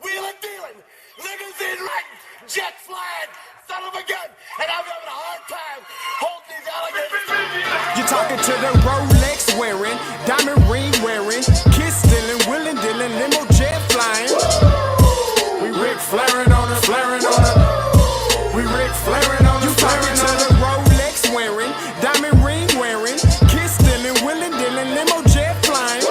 wheeling, dealing, limousine riding, jet flying, son of a gun, and I'm having a hard time holding these alligators. You're talking to the Rolex wearing, diamond ring wearing, kiss stealing, wheeling, dealing, limo jet flying. We Rick flaring on her, flaring on her. We Rick flaring on her, flaring on her. Rolex wearing, diamond ring wearing, kiss stealing, wheeling, dealing, limo jet flying.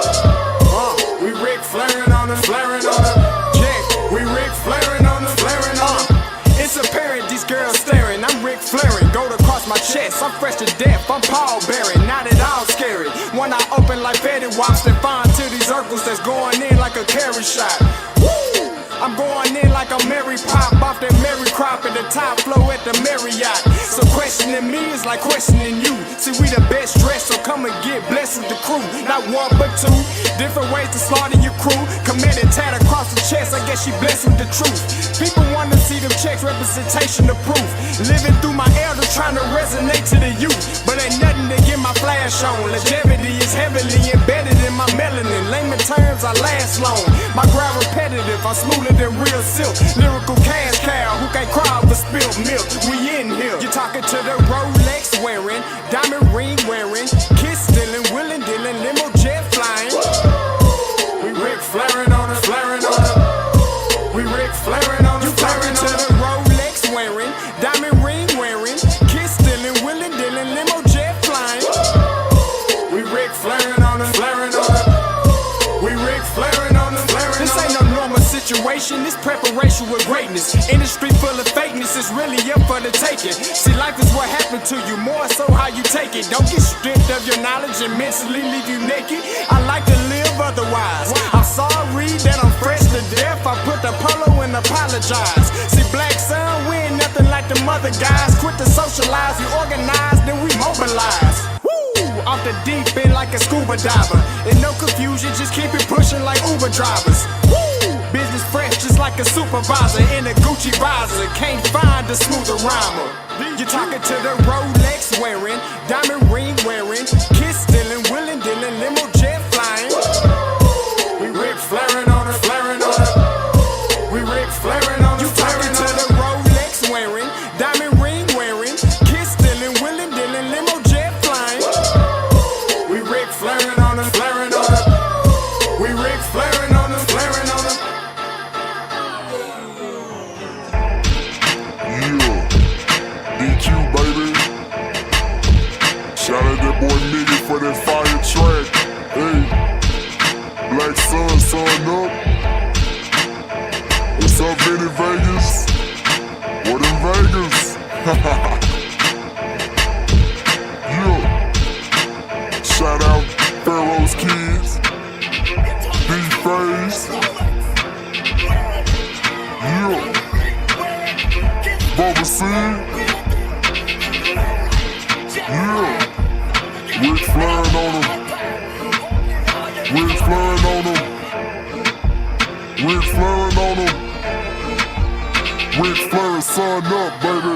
We Rick flaring on her, flaring on her. Jet, we Rick flaring on her, flaring on her. It's apparent these girls staring. I'm Rick flaring, gold across my chest. I'm fresh to death, I'm Paul Bearing. Not at all scary. When I open like Betty Wops, then find to these circles that's going in like a carry shot. Woo! I'm going in like a Mary Pop off that Mary Crop at the top flow at the Marriott. So questioning me is like questioning you. See, we the best dressed, so come and get blessed with the crew. Not one but two, different ways to slaughter your crew. Committed tat across the chest, I guess she blessed with the truth. People want to see them checks, representation of proof. Living through my elders, trying to resonate to the youth. But ain't nothing to get my flash on. Longevity is heavily embedded in my melanin. Layman terms, I last long. My grind repetitive, I'm smoother than real silk. Lyrical cash cow, who can't cry over spilled milk. We in here. You're talking to the Rolex wearing, diamond ring wearing, kiss stealing, wheeling, dealing, limo jet flying. We Rick flaring on her, flaring on her. We Rick flaring on her, flaring on her. To the Rolex wearing, diamond ring wearing, kiss stealing, wheeling, dealing, limo jet flying. We Rick flaring on her, flaring on her. We Rick flaring on her, flaring on her. This ain't no normal situation, this preparation with greatness. Industry full of fakeness, it's really up for the taking. See, life is what happened to you, more so how you take it. Don't get stripped of your knowledge and mentally leave you naked. I like to live otherwise. I'm sorry that I'm fresh to death. I put the polo and apologize. See, black son, we ain't nothing like the mother guys. Quit to socialize, we organize, then we mobilize. Off the deep end like a scuba diver. And no confusion, just keep it pushing like Uber drivers. Woo! Business fresh just like a supervisor in a Gucci visor. Can't find a smoother rhymer. You're talking to the Rolex wearing, diamond ring wearing, kiss stealing, wheeling, dealing, limo jet flying. We Rick flaring on her, flaring on her. We Rick flaring on her. You talking to the Rolex wearing, diamond ring wearing, kiss stealing, wheeling, dealing, limo jet flying. We Rick flaring on her, flaring on her. We Rick flaring on her, flaring on her. Yeah, DQ baby. Shout out that boy Nigga for that fire track. Hey, Black Sun, sun up. What's up, Vinny Vegas? What in Vegas? Yeah. Shout out Pharaoh's Kids, D-Phase. Yeah. Bubba C. Yeah. Rick flaring on him. Rick flaring on him. Rick flaring on him. Rick flaring, son up, baby.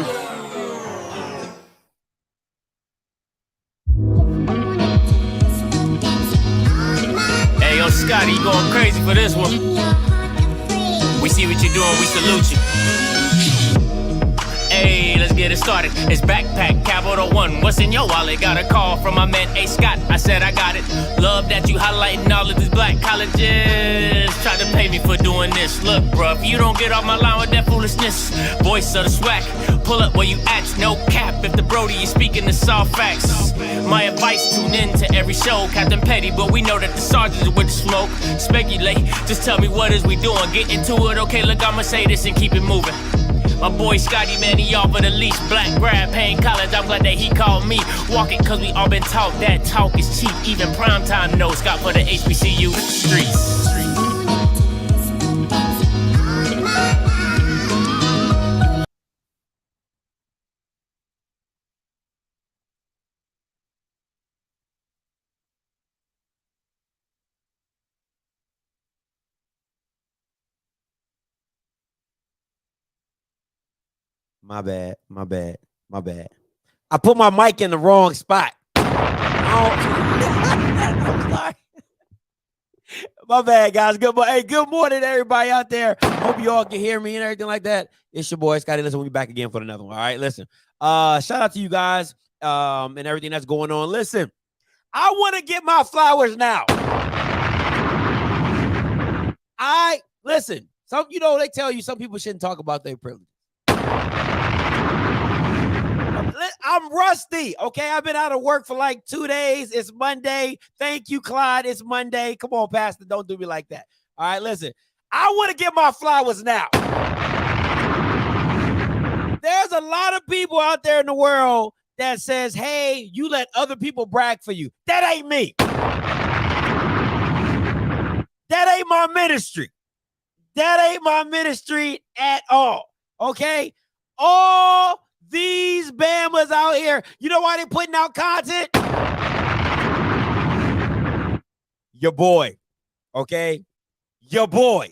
Hey, yo, Scotty, you going crazy for this one. We see what you're doing, we salute you. Hey, let's get it started. It's Backpack Capital One. What's in your wallet? Got a call from my man A. Scott. I said I got it. Love that you highlighting all of these black colleges. Try to pay me for doing this. Look, bruh, if you don't get off my line with that foolishness, voice of the swag, pull up where you at. No cap if the Brody is speaking the soft facts. My advice, tune in to every show. Captain Petty, but we know that the sergeant is with the smoke. Speculate, just tell me what is we doing. Get into it, okay, look, I'ma say this and keep it moving. My boy Scotty, man, he offered the least. Black grad, paying college, I'm glad that he called me. Walking, cause we all been taught that talk is cheap. Even primetime knows Scott for the HBCU streets. My bad. I put my mic in the wrong spot. I'm sorry. My bad, guys. Good morning, everybody out there. Hope you all can hear me and everything like that. It's your boy, Scotty. Listen, we'll be back again for another one. All right, listen. Shout out to you guys and everything that's going on. Listen, I want to get my flowers now. Listen, they tell you some people shouldn't talk about their privilege. I'm rusty, okay? I've been out of work for like 2 days. It's Monday. Thank you, Clyde. It's Monday. Come on, Pastor. Don't do me like that. All right, listen. I want to get my flowers now. There's a lot of people out there in the world that says, hey, you let other people brag for you. That ain't me. That ain't my ministry. That ain't my ministry at all, okay? All these Bamas out here, you know why they putting out content? Your boy, okay? Your boy.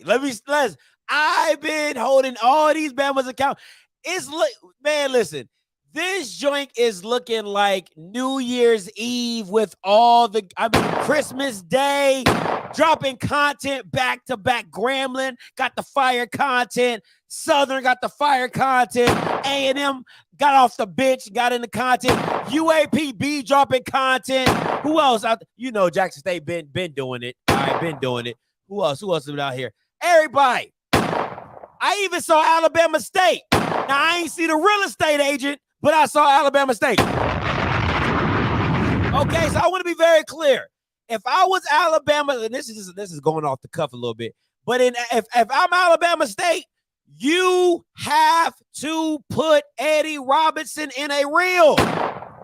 I've been holding all these Bamas account. Man, listen. This joint is looking like New Year's Eve with Christmas Day, dropping content back to back. Gremlin got the fire content. Southern got the fire content. A&M got off the bench, got into content. UAPB dropping content. Who else? Jackson State been doing it. All right, been doing it. Who else is out here? Everybody. I even saw Alabama State. Now, I ain't see the real estate agent, but I saw Alabama State. Okay, so I want to be very clear. If I was Alabama, and this is going off the cuff a little bit, but if I'm Alabama State, you have to put Eddie Robinson in a reel.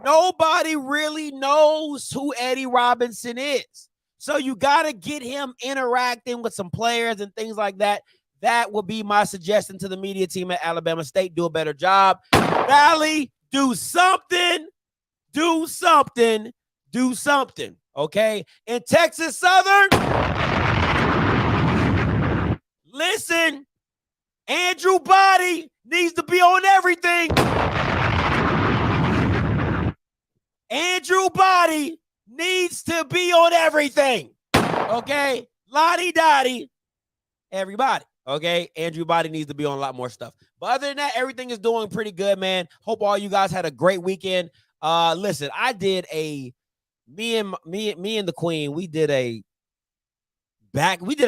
Nobody really knows who Eddie Robinson is. So you got to get him interacting with some players and things like that. That would be my suggestion to the media team at Alabama State. Do a better job. Valley, do something. Do something. Do something. Okay? In Texas Southern, listen, Andrew Body needs to be on everything. Andrew Body needs to be on everything. Okay? Lottie Dottie, everybody. Okay, Andrew Body needs to be on a lot more stuff. But other than that, everything is doing pretty good, man. Hope all you guys had a great weekend. Listen, I did me and the Queen, we did a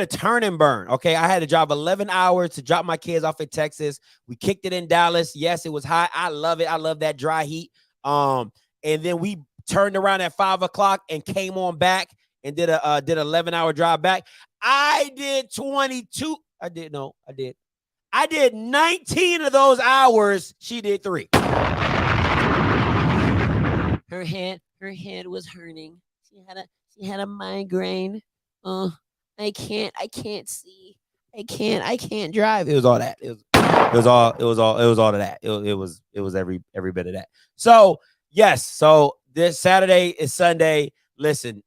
turn and burn. Okay, I had to drive 11 hours to drop my kids off in Texas. We kicked it in Dallas. Yes, it was hot. I love it. I love that dry heat. And then we turned around at 5 o'clock and came on back and did 11-hour drive back. I did 22. I did 19 of those hours. She did 3. Her head was hurting. She had a migraine. I can't see. I can't drive. It was all that. It was all of that. It was every bit of that. So yes. So this Saturday is Sunday. Listen,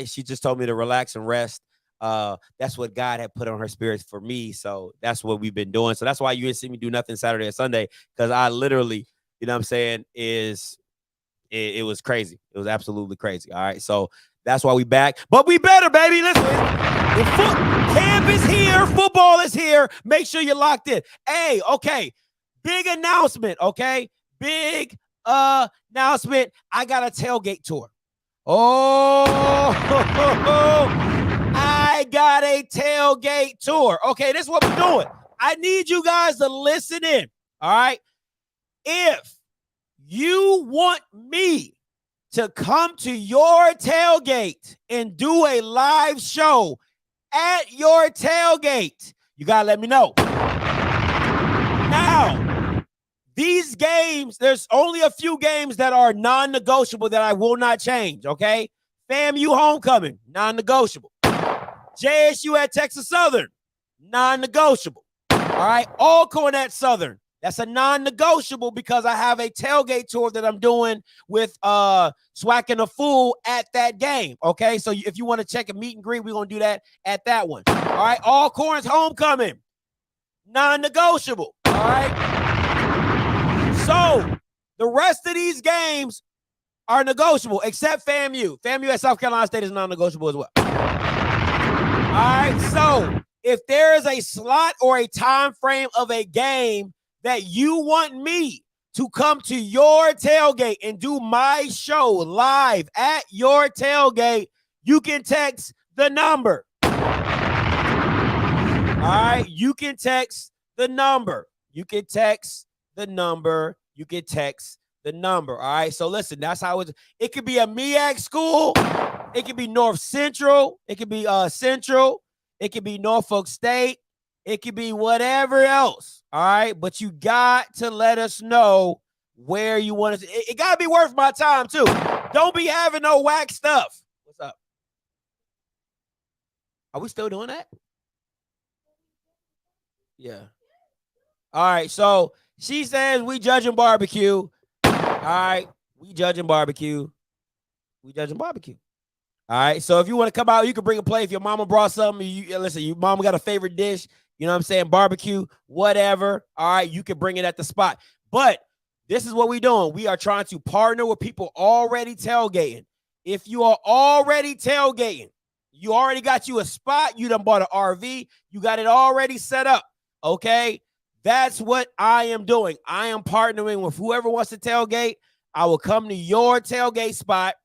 she just told me to relax and rest. That's what God had put on her spirits for me. So that's what we've been doing. So that's why you didn't see me do nothing Saturday or Sunday, because I literally, you know what I'm saying, it was crazy. It was absolutely crazy. All right. So that's why we back. But we better, baby. Listen, camp is here. Football is here. Make sure you're locked in. Hey, okay. Big announcement. Okay. Big announcement. I got a tailgate tour. Oh, I got a tailgate tour. Okay, this is what we're doing. I need you guys to listen in. All right. If you want me to come to your tailgate and do a live show at your tailgate, you got to let me know. Now, these games, there's only a few games that are non-negotiable that I will not change, okay? FAMU homecoming, non-negotiable. JSU at Texas Southern, non-negotiable. All right, Alcorn at Southern, that's a non-negotiable because I have a tailgate tour that I'm doing with Swac and a Fool at that game, okay? So if you want to check a meet and greet, we're going to do that at that one. All right, Alcorn's homecoming, non-negotiable, all right? So the rest of these games are negotiable except FAMU. FAMU at South Carolina State is non-negotiable as well. right, so if there is a slot or a time frame of a game that you want me to come to your tailgate and do my show live at your tailgate, you can text the number. All right, you can text the number. You can text the number. You can text the number. All right, so listen, that's how it could be a Meac school. It could be North Central. It could be Central. It could be Norfolk State. It could be whatever else. All right, but you got to let us know where you want us. It got to be worth my time too. Don't be having no whack stuff. What's up? Are we still doing that? Yeah. All right, so she says we judging barbecue. All right, we judging barbecue. We judging barbecue. All right, so if you want to come out, you can bring a plate. If your mama brought something, listen, your mama got a favorite dish, you know what I'm saying, barbecue, whatever. All right, you can bring it at the spot. But this is what we're doing. We are trying to partner with people already tailgating. If you are already tailgating, you already got you a spot, you done bought an RV, you got it already set up, okay? That's what I am doing. I am partnering with whoever wants to tailgate. I will come to your tailgate spot,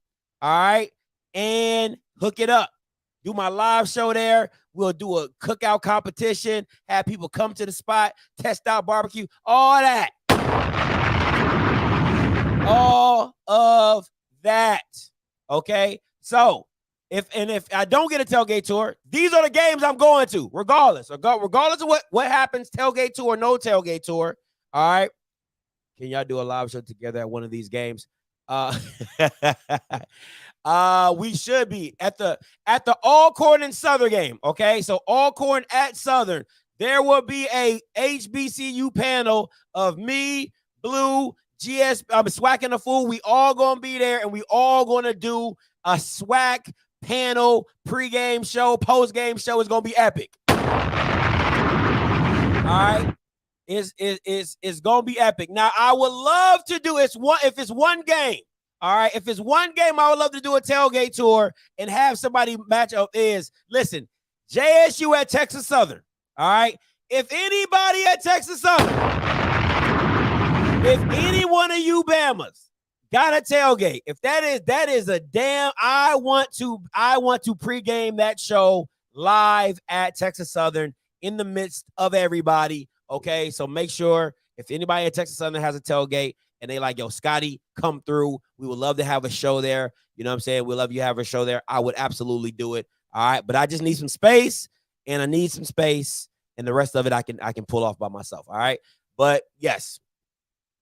all right, and hook it up. Do my live show there. We'll do a cookout competition, have people come to the spot, test out barbecue, all that. All of that, okay? So, if I don't get a tailgate tour, these are the games I'm going to, regardless of what happens, tailgate tour or no tailgate tour. All right. Can y'all do a live show together at one of these games? We should be at the Alcorn and Southern game. Okay, so Alcorn at Southern. There will be a HBCU panel of me, Blue, Swac and the Fool. We all gonna be there, and we all gonna do a Swac panel, pregame show, postgame show. Is gonna be epic. All right, it's gonna be epic. Now I would love to do if it's one game. All right, if it's one game, I would love to do a tailgate tour and have somebody match up. Listen, JSU at Texas Southern. All right, if anybody at Texas Southern, if any one of you Bamas got a tailgate, if that is a damn, I want to pregame that show live at Texas Southern in the midst of everybody. Okay, so make sure if anybody at Texas Southern has a tailgate and they like, yo, Scotty, come through. We would love to have a show there. You know what I'm saying? We'd love you to have a show there. I would absolutely do it. All right, but I just need some space, and I need some space, and the rest of it I can pull off by myself. All right, but yes.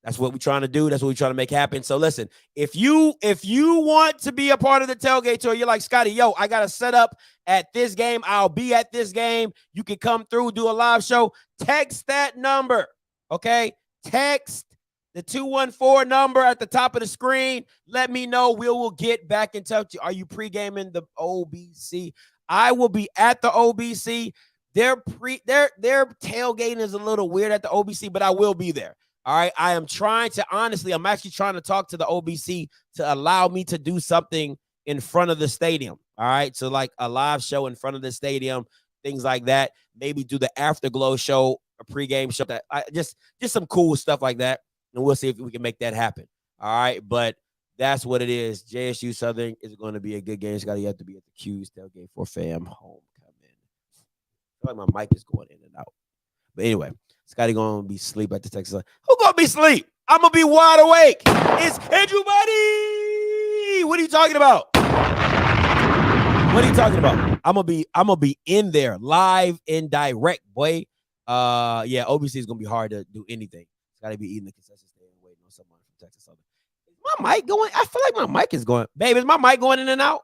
That's what we're trying to do. That's what we're trying to make happen. So listen, if you want to be a part of the tailgate tour, you're like, Scotty, yo, I got to set up at this game. I'll be at this game. You can come through, do a live show. Text that number, okay? Text the 214 number at the top of the screen. Let me know. We will get back in touch. Are you pre-gaming the OBC? I will be at the OBC. Their tailgating is a little weird at the OBC, but I will be there. All right, I'm actually trying to talk to the OBC to allow me to do something in front of the stadium. All right, so like a live show in front of the stadium, things like that. Maybe do the afterglow show, a pregame show. Just some cool stuff like that, and we'll see if we can make that happen. All right, but that's what it is. JSU Southern is going to be a good game. Scotty, you have to be at the Q's tailgate for fam homecoming. I feel like my mic is going in and out, but anyway. Scotty gonna be asleep at the Texas. Who gonna be asleep? I'm gonna be wide awake. It's Andrew Buddy. What are you talking about? What are you talking about? I'm gonna be in there live and direct, boy. Yeah, OBC is gonna be hard to do anything. It's gotta be eating the concession stand and waiting on someone from Texas Southern. Is my mic going? I feel like my mic is going. Babe, is my mic going in and out?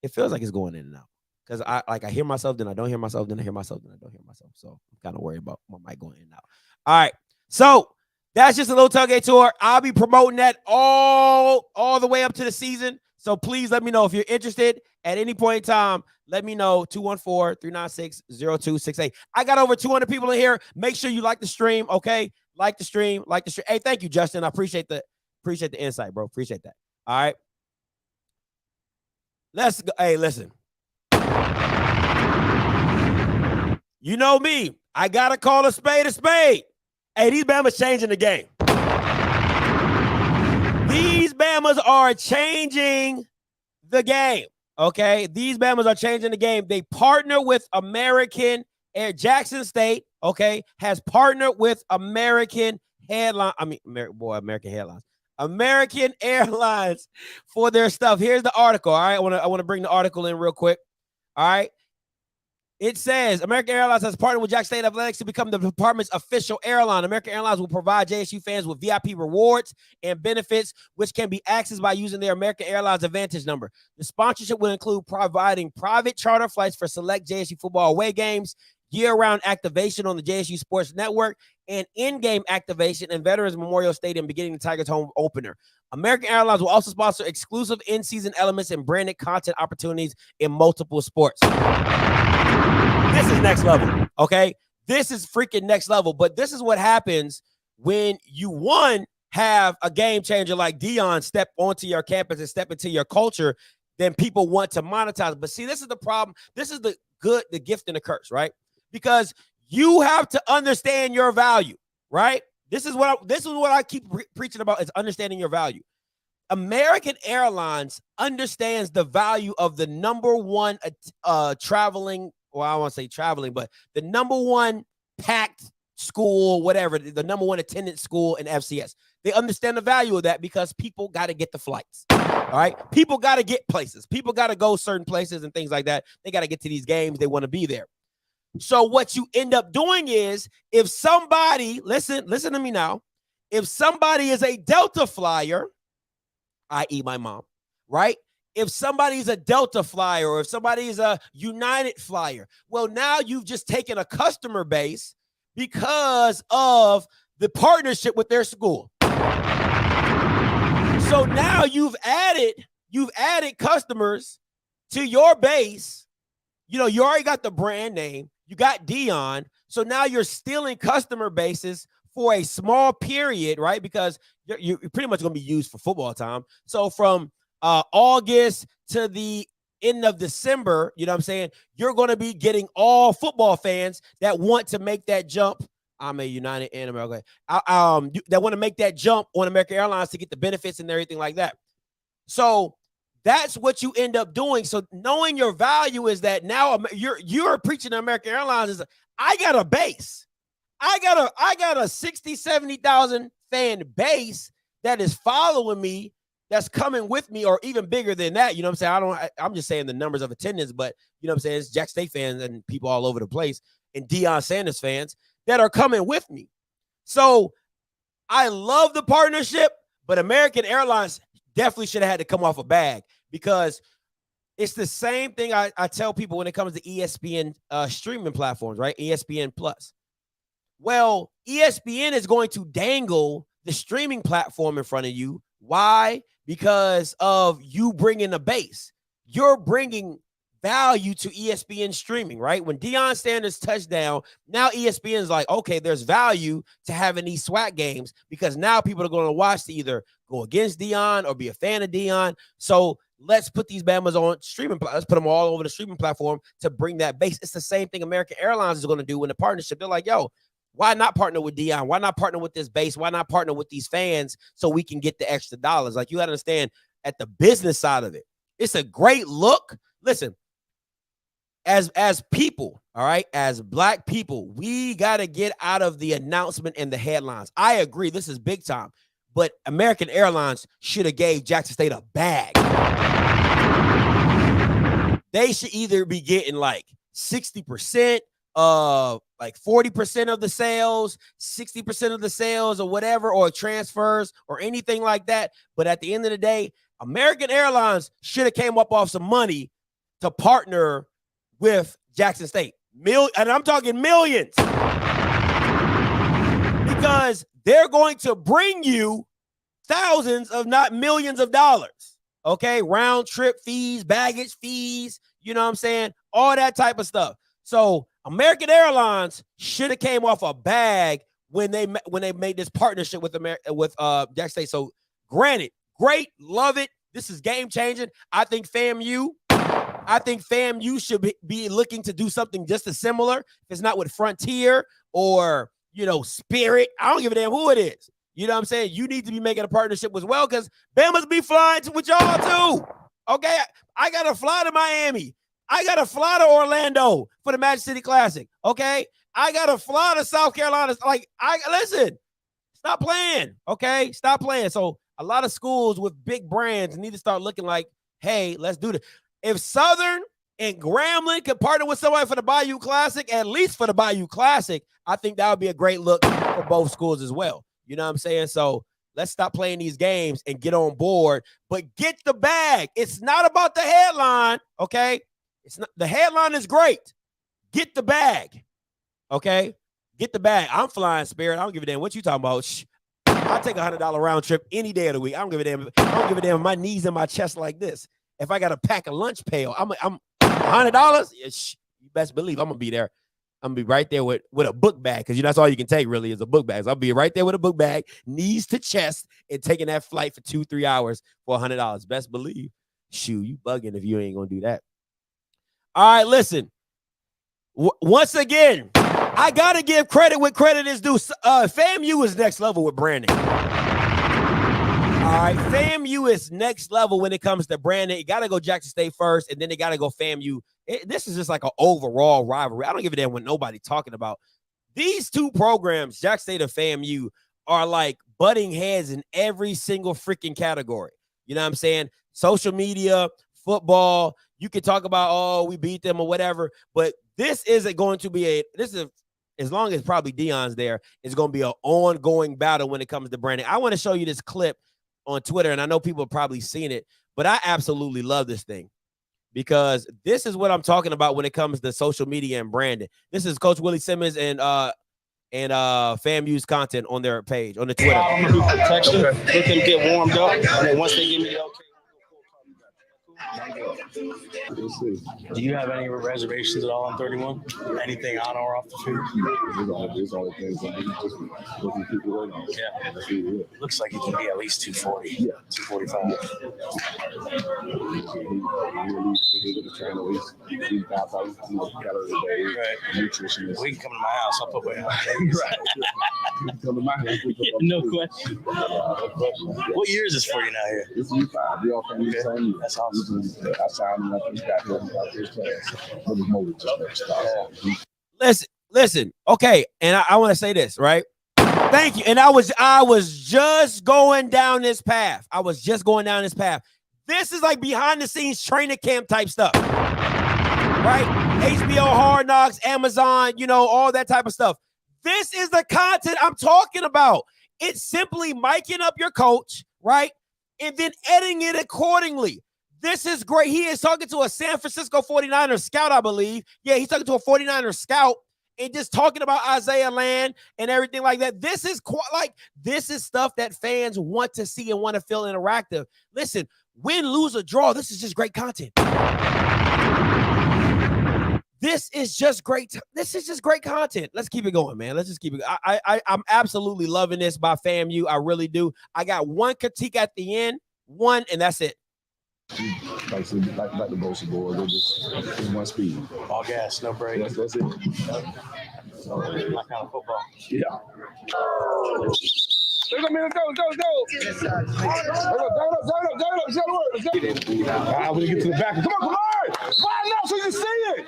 It feels like it's going in and out. Because I hear myself, then I don't hear myself, then I hear myself, then I don't hear myself. So I'm kind of worried about my mic going in and out. All right. So that's just a little tailgate tour. I'll be promoting that all the way up to the season. So please let me know if you're interested at any point in time. Let me know. 214-396-0268. I got over 200 people in here. Make sure you like the stream. Okay. Like the stream. Hey, thank you, Justin. I appreciate the insight, bro. Appreciate that. All right. Let's go. Hey, listen. You know me. I got to call a spade a spade. Hey, these Bama's changing the game. These Bamas are changing the game, okay? These Bamas are changing the game. They partner with American Air Jackson State, okay, has partnered with American Airlines for their stuff. Here's the article, all right? I want to bring the article in real quick, all right? It says American Airlines has partnered with Jackson State Athletics to become the department's official airline. American Airlines will provide JSU fans with VIP rewards and benefits, which can be accessed by using their American Airlines Advantage number. The sponsorship will include providing private charter flights for select JSU football away games, year-round activation on the JSU Sports Network, and in-game activation in Veterans Memorial Stadium beginning the Tigers home opener. American Airlines will also sponsor exclusive in-season elements and branded content opportunities in multiple sports. This is next level, okay? This is freaking next level, but this is what happens when you, one, have a game changer like Dion step onto your campus and step into your culture, then people want to monetize. But see, this is the problem. This is the good, the gift, and the curse, right? Because you have to understand your value, right? This is what I keep preaching about, is understanding your value. American Airlines understands the value of the number one traveling, well, I don't want to say traveling, but the number one packed school, whatever, the number one attendance school in FCS. They understand the value of that because people got to get the flights. All right. People got to get places. People got to go certain places and things like that. They got to get to these games. They want to be there. So what you end up doing is, if somebody, listen to me now, if somebody is a Delta flyer, i.e. my mom, right? If somebody's a Delta flyer or if somebody's a United flyer, well, now you've just taken a customer base because of the partnership with their school. So now you've added customers to your base. You know, you already got the brand name. You got Dion. So now you're stealing customer bases for a small period, right? Because you're pretty much going to be used for football time. So from August to the end of December, you know what I'm saying, you're going to be getting all football fans that want to make that jump. I'm a United and American. That want to make that jump on American Airlines to get the benefits and everything like that. So that's what you end up doing. So knowing your value is that now you're preaching to American Airlines is, I got a base. I got a 60, 70,000 fan base that is following me, that's coming with me, or even bigger than that. You know what I'm saying? I'm just saying the numbers of attendance, but you know what I'm saying? It's Jack State fans and people all over the place, and Deion Sanders fans that are coming with me. So I love the partnership, but American Airlines definitely should have had to come off a bag, because it's the same thing I tell people when it comes to ESPN streaming platforms, right? ESPN Plus. Well, ESPN is going to dangle the streaming platform in front of you. Why? Because of you bringing a base. You're bringing value to ESPN streaming, right? When Deion Sanders touchdown, now ESPN is like, okay, there's value to having these SWAC games, because now people are going to watch to either go against Deion or be a fan of Deion. So let's put these Bamas on streaming. Let's put them all over the streaming platform to bring that base. It's the same thing American Airlines is going to do in the partnership. They're like, yo, why not partner with Deion? Why not partner with this base? Why not partner with these fans so we can get the extra dollars? Like, you got to understand, at the business side of it, it's a great look. Listen, as people, all right, as Black people, we got to get out of the announcement and the headlines. I agree, this is big time, but American Airlines should have gave Jackson State a bag. They should either be getting like 60%, like 40% of the sales, 60% of the sales, or whatever, or transfers or anything like that. But at the end of the day, American Airlines should have came up off some money to partner with Jackson State. And I'm talking millions, because they're going to bring you thousands of, not millions of dollars. Okay. Round trip fees, baggage fees, you know what I'm saying? All that type of stuff. So American Airlines should have came off a bag when they made this partnership with Jackson State. So granted, great, love it. This is game changing. I think FAMU I think FAMU should be looking to do something just as similar. If it's not with Frontier or, you know, Spirit, I don't give a damn who it is. You know what I'm saying? You need to be making a partnership as well because Bama's be flying with y'all too. Okay, I got to fly to Miami. I got to fly to Orlando for the Magic City Classic. Okay, I got to fly to South Carolina. Like, listen, stop playing. Okay, stop playing. So a lot of schools with big brands need to start looking like, hey, let's do this. If Southern and Grambling could partner with somebody for the Bayou Classic, at least for the Bayou Classic, I think that would be a great look for both schools as well. You know what I'm saying? So let's stop playing these games and get on board, but get the bag. It's not about the headline, okay? It's not, the headline is great. Get the bag, okay? Get the bag. I'm flying Spirit. I don't give a damn what you talking about. I'll take $100 round trip any day of the week. I don't give a damn. I don't give a damn if my knees in my chest like this. If I got to pack a lunch pail, I'm $100. Yeah, you best believe I'm gonna be there. I'm gonna be right there with a book bag because that's all you can take really is a book bag. So I'll be right there with a book bag, knees to chest, and taking that flight for 2-3 hours for $100. Best believe. Shoot, you bugging if you ain't gonna do that. All right, listen. Once again, I gotta give credit where credit is due. FAMU is next level with branding. All right, FAMU is next level when it comes to branding. You gotta go Jackson State first, and then they gotta go FAMU. This is just like an overall rivalry. I don't give a damn what nobody talking about. These two programs, Jackson State and FAMU, are like butting heads in every single freaking category. You know what I'm saying? Social media, football. You can talk about, oh, we beat them or whatever, but this isn't going to be as long as probably Deion's there, it's going to be an ongoing battle when it comes to branding. I want to show you this clip on Twitter, and I know people have probably seen it, but I absolutely love this thing because this is what I'm talking about when it comes to social media and branding. This is Coach Willie Simmons and FAMU's content on their page, on the Twitter. I'm gonna do protection, let them get warmed up, and then once they give me the okay. Do you have any reservations at all on 31? Anything on or off the field? There's all the things that just looking people right now. Yeah. Looks like he can be at least 240. Yeah. 245. Right. Nutritionist. We can come to my house. I'll put my house. Right. Come to my house. No question. What year is this for you now here? It's U5. We all from the same year. That's awesome. I signed him up and got him out this class. Listen. Okay, and I want to say this, right? Thank you. And I was just going down this path. This is like behind the scenes training camp type stuff, right? HBO, Hard Knocks, Amazon, all that type of stuff. This is the content I'm talking about. It's simply miking up your coach, right? And then editing it accordingly. This is great. He is talking to a San Francisco 49ers scout, I believe. Yeah, he's talking to a 49ers scout and just talking about Isaiah Land and everything like that. This is this is stuff that fans want to see and want to feel interactive. Listen, win, lose, or draw, this is just great content. This is just great. This is just great content. Let's keep it going, man. Let's just keep it. I'm absolutely loving this by FAMU. I really do. I got one critique at the end, and that's it. Like the Bosa board, they're just one speed. All gas, no break. That's it. My kind of football. Yeah. Let's go. We get to the back. Come on. Widen up so you can see it.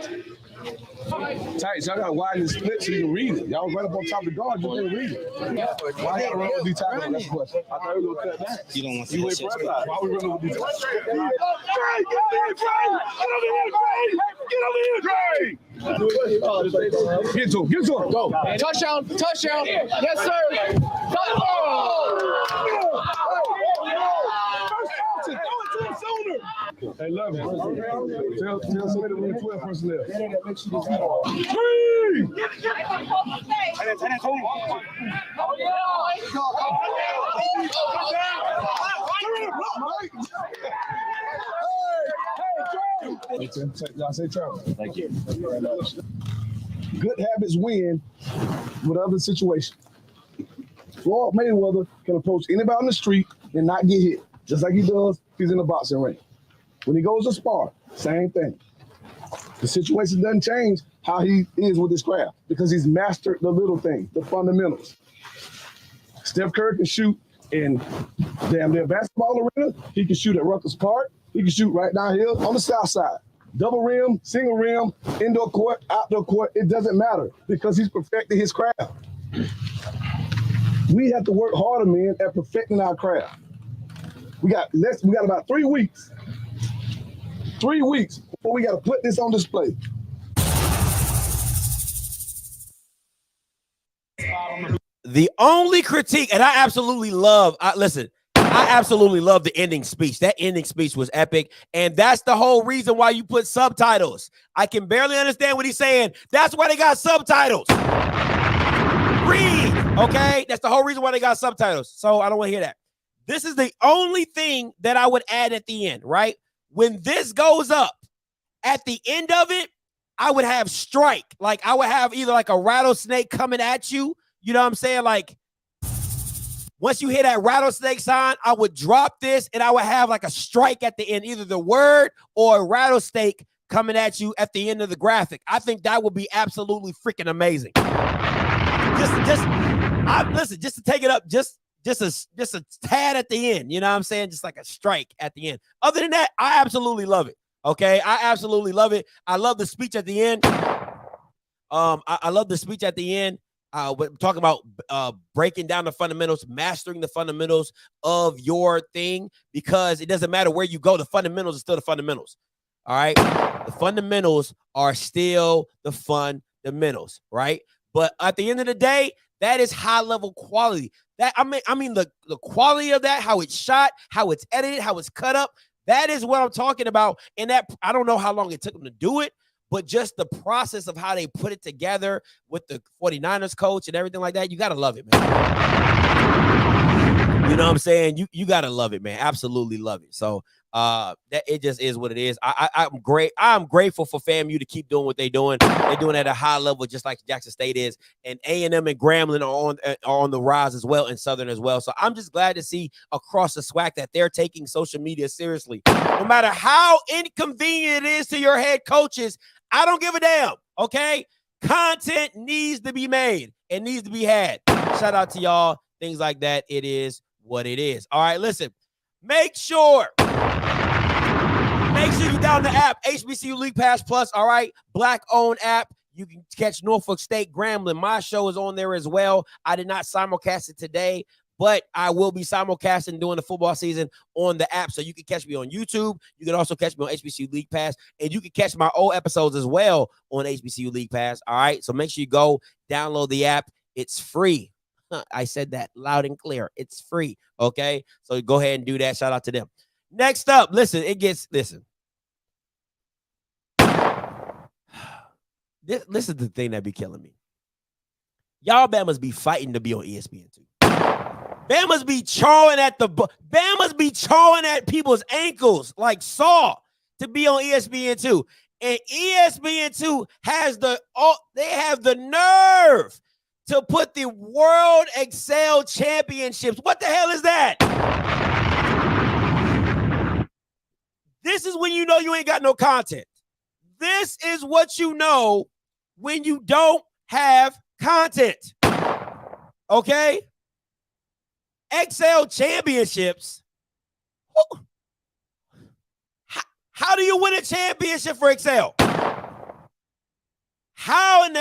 Tight, so I gotta widen the split so you can read it. Y'all run up on top of the guard, you can read it. Why y'all run with these tight ends? That's the question. I thought we were gonna cut back. You don't want to see it. Why we running with these tight ends? Get to him. Go. Touchdown. Yes, sir. Hey, love it. Tell somebody to run 12 personnel. Y'all say Trevor. Thank you. Good habits win whatever situation. Floyd Mayweather can approach anybody on the street and not get hit, just like he does if he's in the boxing ring. When he goes to spar, same thing. The situation doesn't change how he is with his craft because he's mastered the little things, the fundamentals. Steph Curry can shoot in damn near basketball arena. He can shoot at Rutgers Park. He can shoot right down here on the south side. Double rim, single rim, indoor court, outdoor court, it doesn't matter because he's perfected his craft. We have to work harder, man, at perfecting our craft. We got about 3 weeks. 3 weeks before we got to put this on display. The only critique, and I absolutely love, I absolutely love the ending speech. That ending speech was epic. And that's the whole reason why you put subtitles. I can barely understand what he's saying. That's why they got subtitles. Read, okay? That's the whole reason why they got subtitles. So I don't want to hear that. This is the only thing that I would add at the end, right? When this goes up, at the end of it, I would have strike. Like I would have either like a rattlesnake coming at you. You know what I'm saying? Like once you hear that rattlesnake sign, I would drop this and I would have like a strike at the end, either the word or a rattlesnake coming at you at the end of the graphic. I think that would be absolutely freaking amazing. Just to take it up just a tad at the end. You know what I'm saying? Just like a strike at the end. Other than that, I absolutely love it. Okay, I absolutely love it. I love the speech at the end. I love the speech at the end. We're talking about breaking down the fundamentals, mastering the fundamentals of your thing, because it doesn't matter where you go. The fundamentals are still the fundamentals. All right. The fundamentals are still the fundamentals. Right. But at the end of the day, that is high level quality. That I mean the quality of that, how it's shot, how it's edited, how it's cut up. That is what I'm talking about. And that I don't know how long it took them to do it, but just the process of how they put it together with the 49ers coach and everything like that, you got to love it, man. You know what I'm saying? You got to love it, man. Absolutely love it. So that it just is what it is. I'm great. I'm grateful for FAMU to keep doing what they're doing. They're doing it at a high level, just like Jackson State is. And A&M and Grambling are on the rise as well, and Southern as well. So I'm just glad to see across the SWAC that they're taking social media seriously. No matter how inconvenient it is to your head coaches, I don't give a damn, okay? Content needs to be made. It needs to be had. Shout out to y'all. Things like that. It is what it is. All right, listen. Make sure you download the app, HBCU League Pass Plus, all right? Black-owned app. You can catch Norfolk State Grambling. My show is on there as well. I did not simulcast it today, but I will be simulcasting during the football season on the app. So you can catch me on YouTube. You can also catch me on HBCU League Pass. And you can catch my old episodes as well on HBCU League Pass. All right. So make sure you go download the app. It's free. I said that loud and clear. It's free. Okay. So go ahead and do that. Shout out to them. Next up, listen. This is the thing that be killing me. Y'all Bama's be fighting to be on ESPN2. Bama's be chawing at people's ankles like Saw to be on ESPN2. And ESPN2 have the nerve to put the World Excel Championships. What the hell is that? This is when you know you ain't got no content. This is what you know when you don't have content. Okay? Excel Championships. How do you win a championship for Excel? How in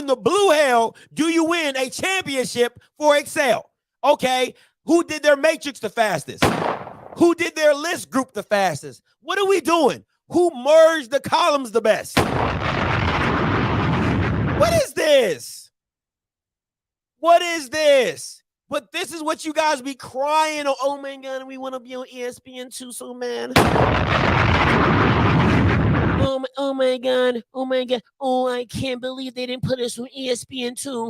the blue hell do you win a championship for Excel? Okay, who did their matrix the fastest? Who did their list group the fastest? What are we doing? Who merged the columns the best? What is this? What is this? But this is what you guys be crying. Oh my God, we want to be on ESPN2 so man. Oh my God. Oh, I can't believe they didn't put us on ESPN2.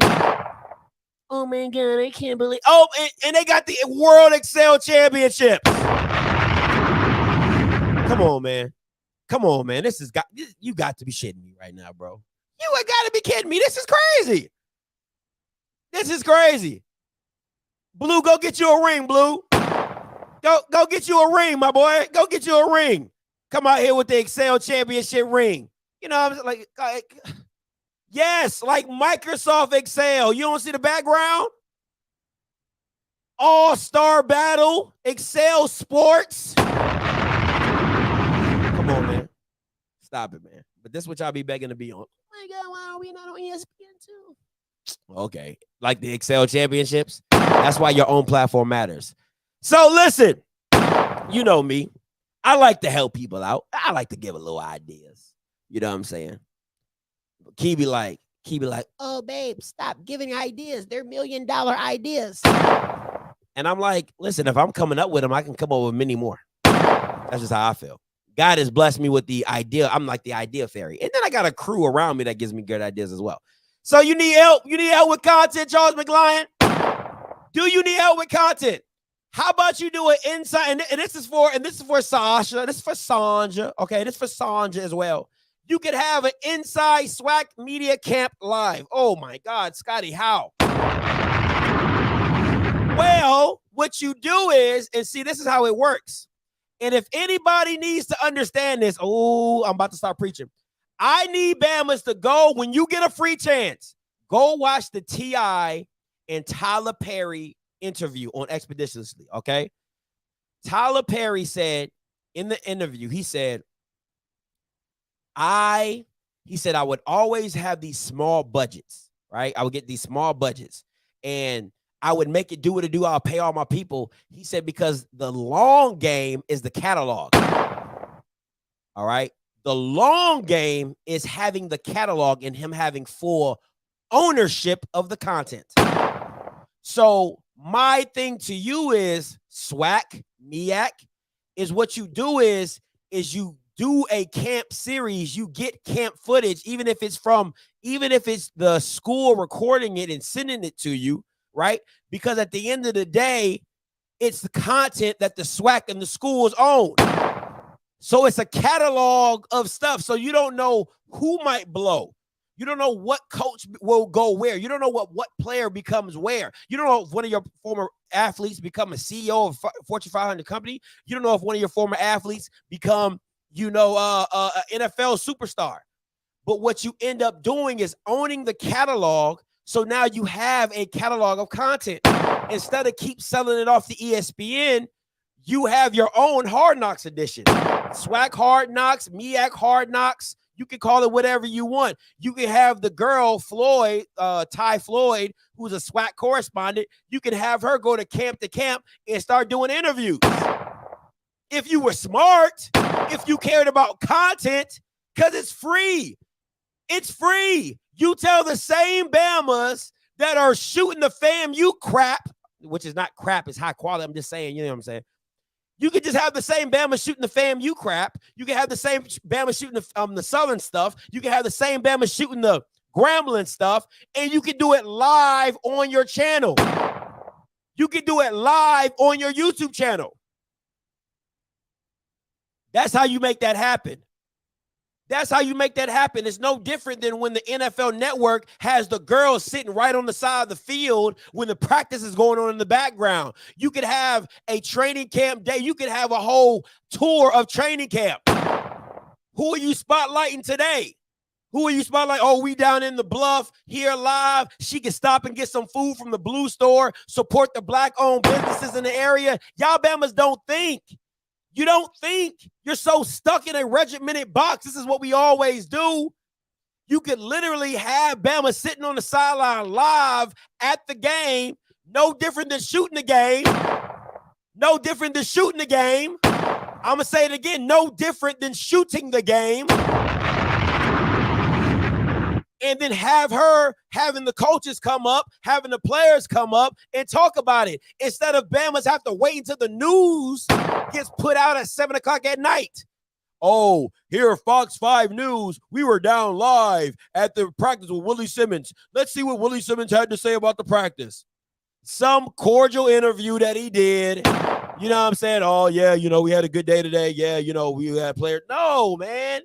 Oh my God, I can't believe. Oh, and they got the World Excel Championships. Come on, man. You got to be shitting me right now, bro. You got to be kidding me. This is crazy. Blue, go get you a ring, Blue. Go get you a ring, my boy. Go get you a ring. Come out here with the Excel Championship ring. You know, I'm like, yes, like Microsoft Excel. You don't see the background? All-Star Battle, Excel Sports. Come on, man. Stop it, man. But this is what y'all be begging to be on. Oh my God, why are we not on ESPN too? Okay, like the Excel championships. That's why your own platform matters. So listen, you know me. I like to help people out. I like to give a little ideas. You know what I'm saying? Key be like, oh, babe, stop giving ideas. They're $1 million ideas. And I'm like, listen, if I'm coming up with them, I can come up with many more. That's just how I feel. God has blessed me with the idea. I'm like the idea fairy. And then I got a crew around me that gives me good ideas as well. So you need help? You need help with content, Charles McLion? Do you need help with content? How about you do an inside? And this is for Sasha. This is for Sanja. Okay, this is for Sanja as well. You could have an Inside Swac Media Camp live. Oh my God, Scotty, how? Well, what you do is, and see, this is how it works. And if anybody needs to understand this, oh, I'm about to start preaching. I need Bamas to go, when you get a free chance, go watch the T.I. and Tyler Perry interview on Expeditiously, okay? Tyler Perry said in the interview, he said, I would always have these small budgets, right? I would get these small budgets and I would make it do what it do. I'll pay all my people. He said, because the long game is the catalog. All right. The long game is having the catalog and him having full ownership of the content. So my thing to you is Swac, Meac, is what you do is you do a camp series. You get camp footage, even if it's the school recording it and sending it to you, right? Because at the end of the day, it's the content that the Swac and the schools own. So it's a catalog of stuff. So you don't know who might blow. You don't know what coach will go where. You don't know what player becomes where. You don't know if one of your former athletes become a CEO of a Fortune 500 company. You don't know if one of your former athletes become, an NFL superstar. But what you end up doing is owning the catalog. So now you have a catalog of content. Instead of keep selling it off to ESPN, you have your own Hard Knocks edition. Swac Hard Knocks, Meac Hard Knocks. You can call it whatever you want. You can have the girl, Floyd, Ty Floyd, who's a Swac correspondent. You can have her go to camp and start doing interviews. If you were smart, if you cared about content, because it's free. It's free. You tell the same Bamas that are shooting the FAMU crap, which is not crap, it's high quality. I'm just saying, you know what I'm saying? You could just have the same Bama shooting the FAMU crap. You can have the same Bama shooting the Southern stuff. You can have the same Bama shooting the Grambling stuff, and you can do it live on your channel. You can do it live on your YouTube channel. That's how you make that happen. That's how you make that happen. It's no different than when the NFL Network has the girls sitting right on the side of the field when the practice is going on in the background. You could have a training camp day. You could have a whole tour of training camp. Who are you spotlighting today? Who are you spotlighting? Oh, we down in the Bluff here live. She can stop and get some food from the Blue Store, support the Black-owned businesses in the area. Y'all Bamas don't think. You don't think. You're so stuck in a regimented box. This is what we always do. You could literally have Bama sitting on the sideline live at the game. No different than shooting the game. No different than shooting the game. I'm going to say it again. No different than shooting the game. And then have her having the coaches come up, having the players come up and talk about it. Instead of Bamas have to wait until the news gets put out at 7 o'clock at night. Oh, here at Fox 5 News, we were down live at the practice with Willie Simmons. Let's see what Willie Simmons had to say about the practice. Some cordial interview that he did. You know what I'm saying? Oh, yeah, we had a good day today. Yeah, we had players. No, man.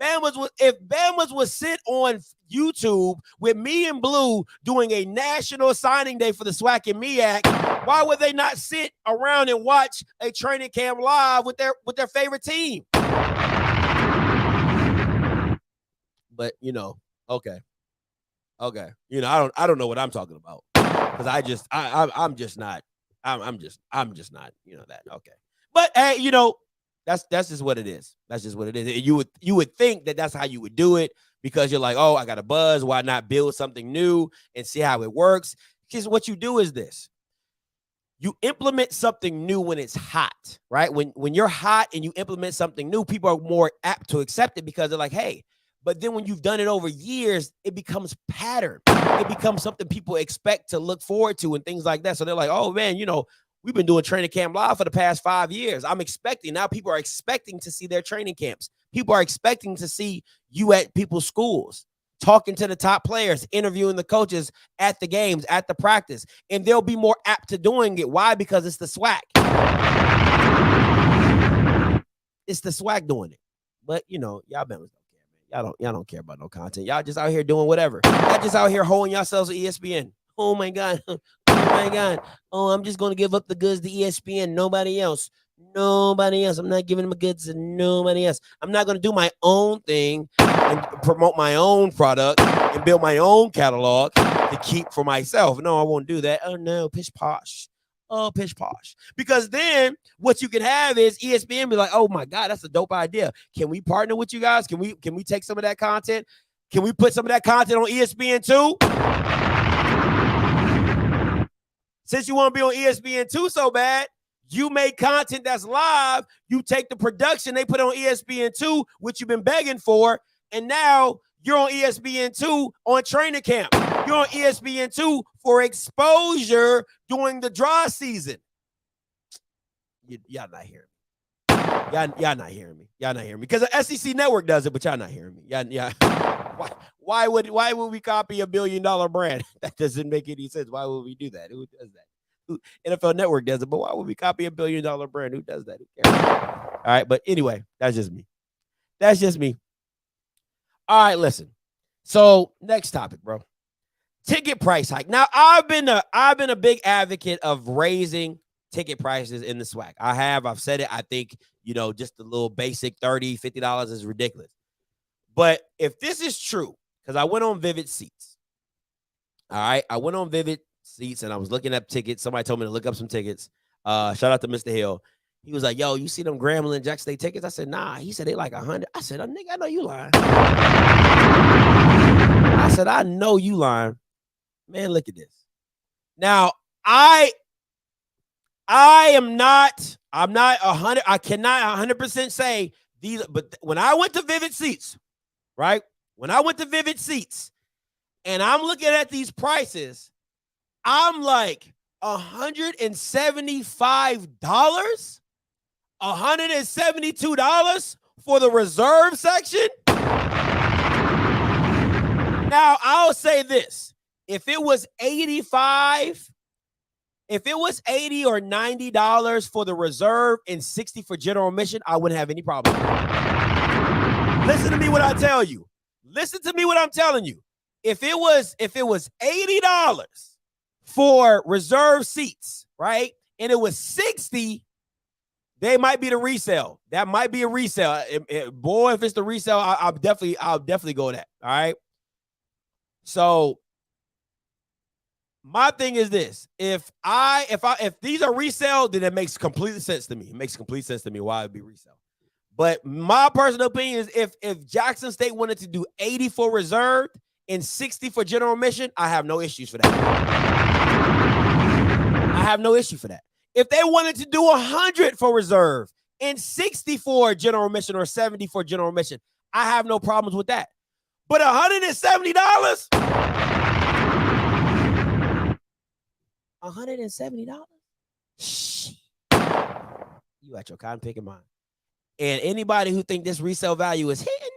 If Bamas would sit on YouTube with me and Blue doing a national signing day for the Swac and Meac, why would they not sit around and watch a training camp live with their favorite team? but you know, okay. You know, I don't know what I'm talking about because I'm just not, you know, that. Okay. But hey, you know, that's just what it is. That's just what it is. And you would think that that's how you would do it because you're like, oh, I got a buzz. Why not build something new and see how it works? Because what you do is this. You implement something new when it's hot, right? When you're hot and you implement something new, people are more apt to accept it because they're like, hey, but then when you've done it over years, it becomes pattern. It becomes something people expect to look forward to and things like that. So they're like, oh man, you know, we've been doing training camp live for the past 5 years. I'm expecting now people are expecting to see their training camps. People are expecting to see you at people's schools, talking to the top players, interviewing the coaches at the games, at the practice, and they'll be more apt to doing it. Why? Because it's the SWAC. It's the SWAC doing it. But you know, y'all members don't care, man. Y'all don't care about no content. Y'all just out here doing whatever. Y'all just out here holding yourselves at ESPN. Oh my God. Oh my God. Oh, I'm just gonna give up the goods to ESPN. Nobody else. Nobody else. I'm not giving them goods to nobody else. I'm not gonna do my own thing and promote my own product and build my own catalog to keep for myself. No, I won't do that. Oh no, pish posh. Oh, pish posh. Because then what you can have is ESPN be like, oh my God, that's a dope idea. Can we partner with you guys? Can we take some of that content? Can we put some of that content on ESPN too? Since you want to be on ESPN too so bad, you make content that's live. You take the production they put on ESPN 2, which you've been begging for, and now you're on ESPN 2 on training camp. You're on ESPN 2 for exposure during the draw season. Y'all not hearing me. Y'all not hearing me. Y'all not hearing me. Because the SEC Network does it, but y'all not hearing me. Yeah. Why would we copy $1 billion brand? That doesn't make any sense. Why would we do that? Who does that? NFL Network does it, but why would we copy $1 billion brand? Who does that? Who cares? All right, but anyway, that's just me. That's just me. All right, listen. So next topic, bro. Ticket price hike. Now, I've been a big advocate of raising ticket prices in the SWAC. I've said it. I think, you know, just a little basic $30, $50 is ridiculous. But if this is true, because I went on Vivid Seats. All right, I went on Vivid Seats and I was looking up tickets. Somebody told me to look up some tickets. Shout out to Mr. Hill. He was like, yo, you see them Grambling Jack State tickets? I said, nah. He said they like 100. I said, oh, nigga, I know you lying. I said, I know you lying. Man, look at this. Now, I'm not 100. I cannot 100% say these, but when I went to Vivid Seats, right? When I went to Vivid Seats and I'm looking at these prices, I'm like $175, $172 for the reserve section. Now, I'll say this. If it was $80 or $90 for the reserve and $60 for general admission, I wouldn't have any problem. Listen to me what I tell you. Listen to me what I'm telling you. If it was $80 for reserve seats, right? And it was $60, they might be the resale. That might be a resale. Boy, if it's the resale, I'll definitely go with that. All right. So my thing is this: if these are resale, then it makes complete sense to me. It makes complete sense to me why it'd be resale. But my personal opinion is if Jackson State wanted to do 80 for reserve and 60 for general admission, I have no issues for that. I have no issue for that. If they wanted to do 100 for reserve and 60 for general admission or 70 for general admission, I have no problems with that. But $170? $170? Shit. You at your cotton picking mind. And anybody who think this resale value is hidden,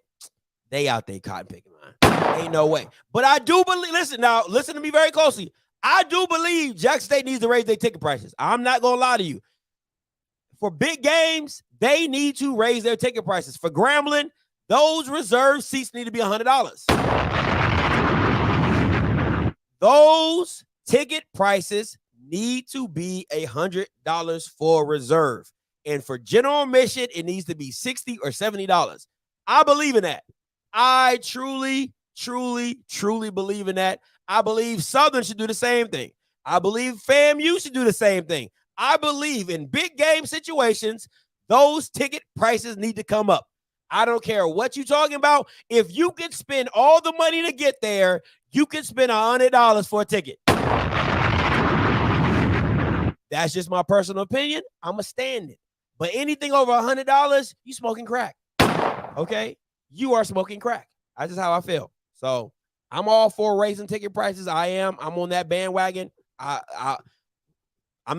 they out there cotton picking mind. Ain't no way. But I do believe, listen to me very closely. I do believe Jackson State needs to raise their ticket prices. I'm not going to lie to you. For big games, they need to raise their ticket prices. For Grambling, those reserve seats need to be $100. Those ticket prices need to be $100 for reserve. And for general admission, it needs to be $60 or $70. I believe in that. I truly believe in that. I believe Southern should do the same thing. I believe FAMU should do the same thing. I believe in big game situations, those ticket prices need to come up. I don't care what you're talking about. If you can spend all the money to get there, you can spend $100 for a ticket. That's just my personal opinion. I'm a stand it. But anything over $100, you smoking crack. Okay? You are smoking crack. That's just how I feel. So I'm all for raising ticket prices. I'm on that bandwagon. I'm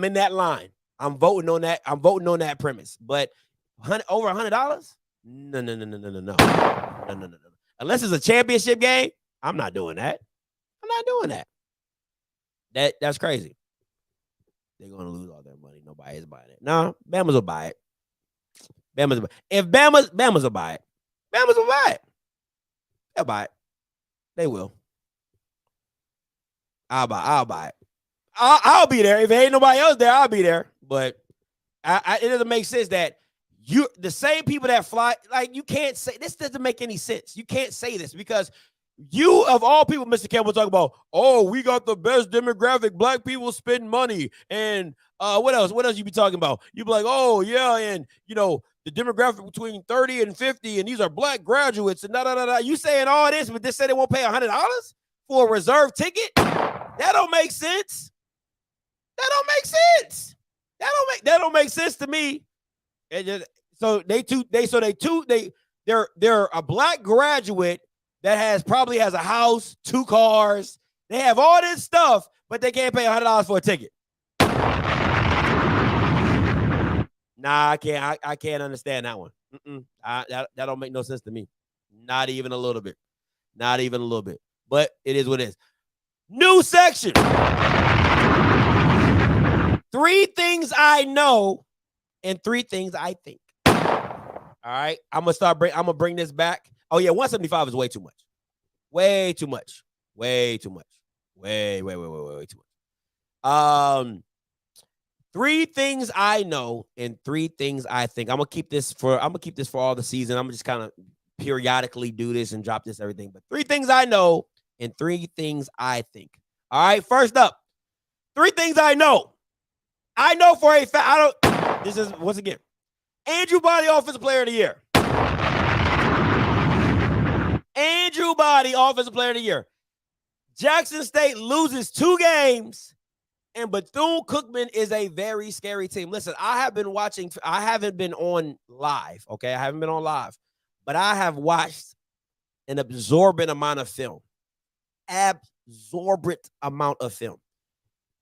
in that line. I'm voting on that. I'm voting on that premise. But over $100? No. Unless it's a championship game, I'm not doing that. I'm not doing that. That's crazy. They're gonna lose all their money. Nobody is buying it. No, Bama's will buy it. If Bama's will buy it. Bama's will buy it. They'll buy it. They will. I'll buy it. I'll be there. If there ain't nobody else there, I'll be there. But it doesn't make sense that the same people that fly, like, you can't say this. Doesn't make any sense. You can't say this because you, of all people, Mr. Campbell, talk about, oh, we got the best demographic. Black people spend money. And what else? What else you be talking about? You be like, oh, yeah, and, the demographic between 30 and 50, and these are black graduates, and You saying all this, but just say they won't pay $100 for a reserve ticket? That don't make sense. That don't make sense to me. They're a black graduate that probably has a house, 2 cars. They have all this stuff, but they can't pay $100 for a ticket. Nah, I can't understand that one. That don't make no sense to me. Not even a little bit. But it is what it is. New section. 3 things I know and 3 things I think. All right, I'm gonna bring this back. Oh yeah, 175 is way too much. Way too much. Way too much. 3 things I know and 3 things I think. I'm gonna keep this for all the season. I'm gonna just kind of periodically do this and drop this everything. But 3 things I know and 3 things I think. All right, first up, 3 things I know. I know for a fact. This is once again, Andrew Body, Offensive Player of the Year. Andrew Body, Offensive Player of the Year. Jackson State loses 2 games, and Bethune-Cookman is a very scary team. Listen, I haven't been on live, okay? I haven't been on live, but I have watched an absorbent amount of film.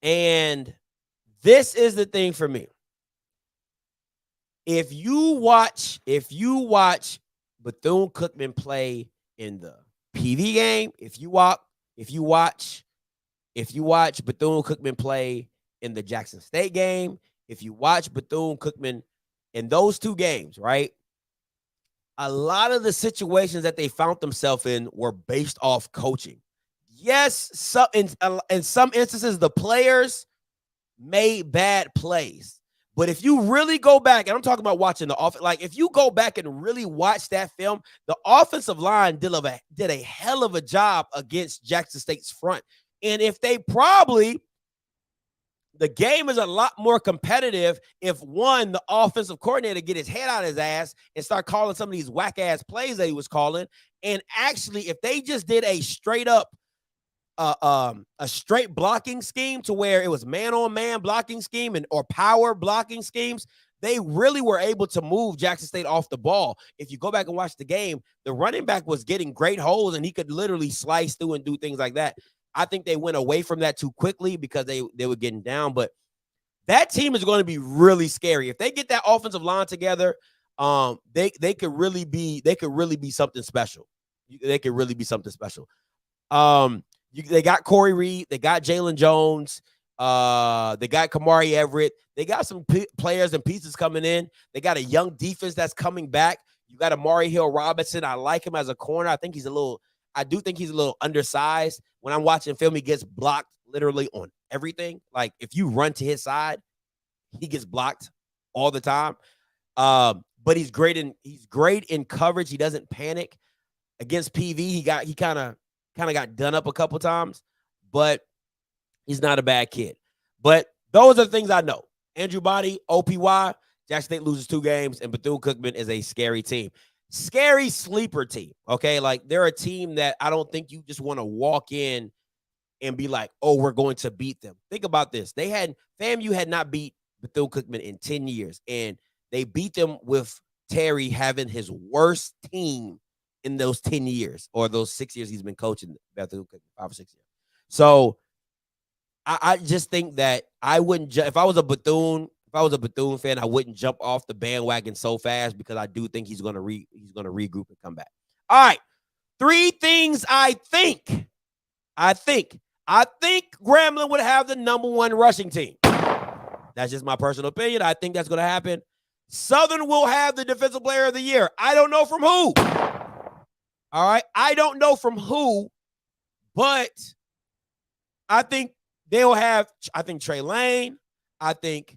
And this is the thing for me. If you watch Bethune-Cookman play in the PV game, if you watch Bethune-Cookman play in the Jackson State game, if you watch Bethune-Cookman in those 2 games, right? A lot of the situations that they found themselves in were based off coaching. Yes, in some instances, the players made bad plays. But if you really go back, and I'm talking about watching the offense, like if you go back and really watch that film, the offensive line did a hell of a job against Jackson State's front. And if the game is a lot more competitive if, one, the offensive coordinator get his head out of his ass and start calling some of these whack-ass plays that he was calling. And actually, if they just did a straight up a straight blocking scheme to where it was man-on-man blocking scheme or power blocking schemes, they really were able to move Jackson State off the ball. If you go back and watch the game, the running back was getting great holes, and he could literally slice through and do things like that. I think they went away from that too quickly because they were getting down. But that team is going to be really scary. If they get that offensive line together, they could really be something special. They could really be something special. They got Corey Reed. They got Jalen Jones. They got Kamari Everett. They got some players and pieces coming in. They got a young defense that's coming back. You got Amari Hill-Robinson. I like him as a corner. I do think he's a little undersized. When I'm watching film, he gets blocked literally on everything. Like if you run to his side, he gets blocked all the time. But he's great in coverage. He doesn't panic. Against PV, he kind of got done up a couple times, but he's not a bad kid. But those are the things I know. Andrew Body, OPY, Jackson State loses 2 games, and Bethune-Cookman is a scary team. Scary sleeper team, okay? Like, they're a team that I don't think you just want to walk in and be like, oh, we're going to beat them. Think about this. FAMU had not beat Bethune-Cookman in 10 years, and they beat them with Terry having his worst team in those 10 years, or those 6 years he's been coaching Bethune-Cookman, 5 or 6 years. So I just think that I wouldn't, if I was a Bethune fan, I wouldn't jump off the bandwagon so fast, because I do think he's gonna regroup and come back. All right, 3 things I think. I think Grambling would have the #1 rushing team. That's just my personal opinion. I think that's gonna happen. Southern will have the defensive player of the year. I don't know from who. All right, I don't know from who, but I think they'll have, I think Trey Lane, I think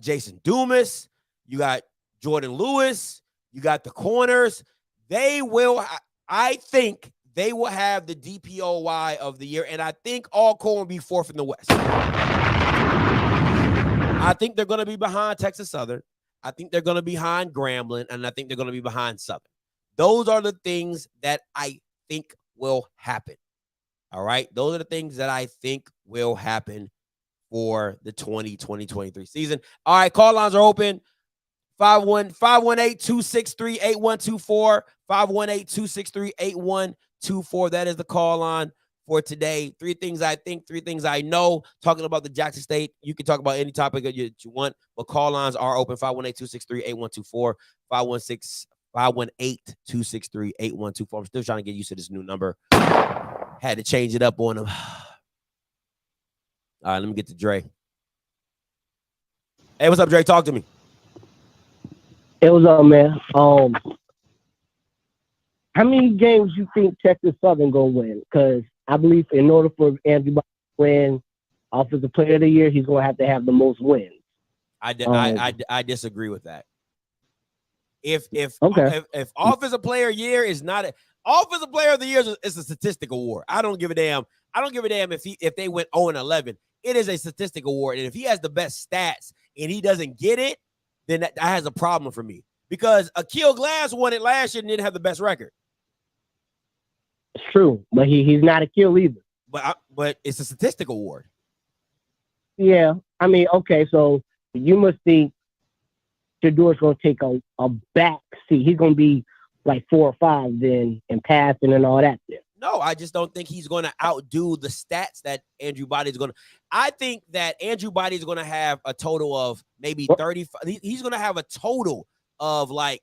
Jason Dumas, you got Jordan Lewis, you got the corners. I think they will have the DPOY of the year, and I think Alcorn will be 4th in the West. I think they're going to be behind Texas Southern. I think they're going to be behind Grambling, and I think they're going to be behind Southern. Those are the things that I think will happen. All right? Those are the things that I think will happen for the 2023 season. All right, call lines are open. 518-263-8124. 518-263-8124. That is the call line for today. 3 things I think, 3 things I know. Talking about the Jackson State. You can talk about any topic that you want, but call lines are open. 518-263-8124. 518-263-8124. I'm still trying to get used to this new number. Had to change it up on them. All right, let me get to Dre. Hey, what's up, Dre? Talk to me. Hey, what's up, man? How many games you think Texas Southern gonna win? Because I believe in order for Andrew to win Offensive Player of the Year, he's gonna have to have the most wins. I disagree with that. If Offensive Player of the Year is not Offensive Player of the Year is a statistical award. I don't give a damn. I don't give a damn if they went 0-11. It is a statistical award, and if he has the best stats and he doesn't get it, then that has a problem for me. Because Akil Glass won it last year and didn't have the best record. It's true, but he's not Akil either. But it's a statistical award. Yeah, I mean, okay, so you must think Shador's going to take a back seat. He's going to be like 4 or 5 then, and passing and all that then. No, I just don't think he's going to outdo the stats that Andrew Body is going to. I think that Andrew Body is going to have a total of maybe 35. He's going to have a total of like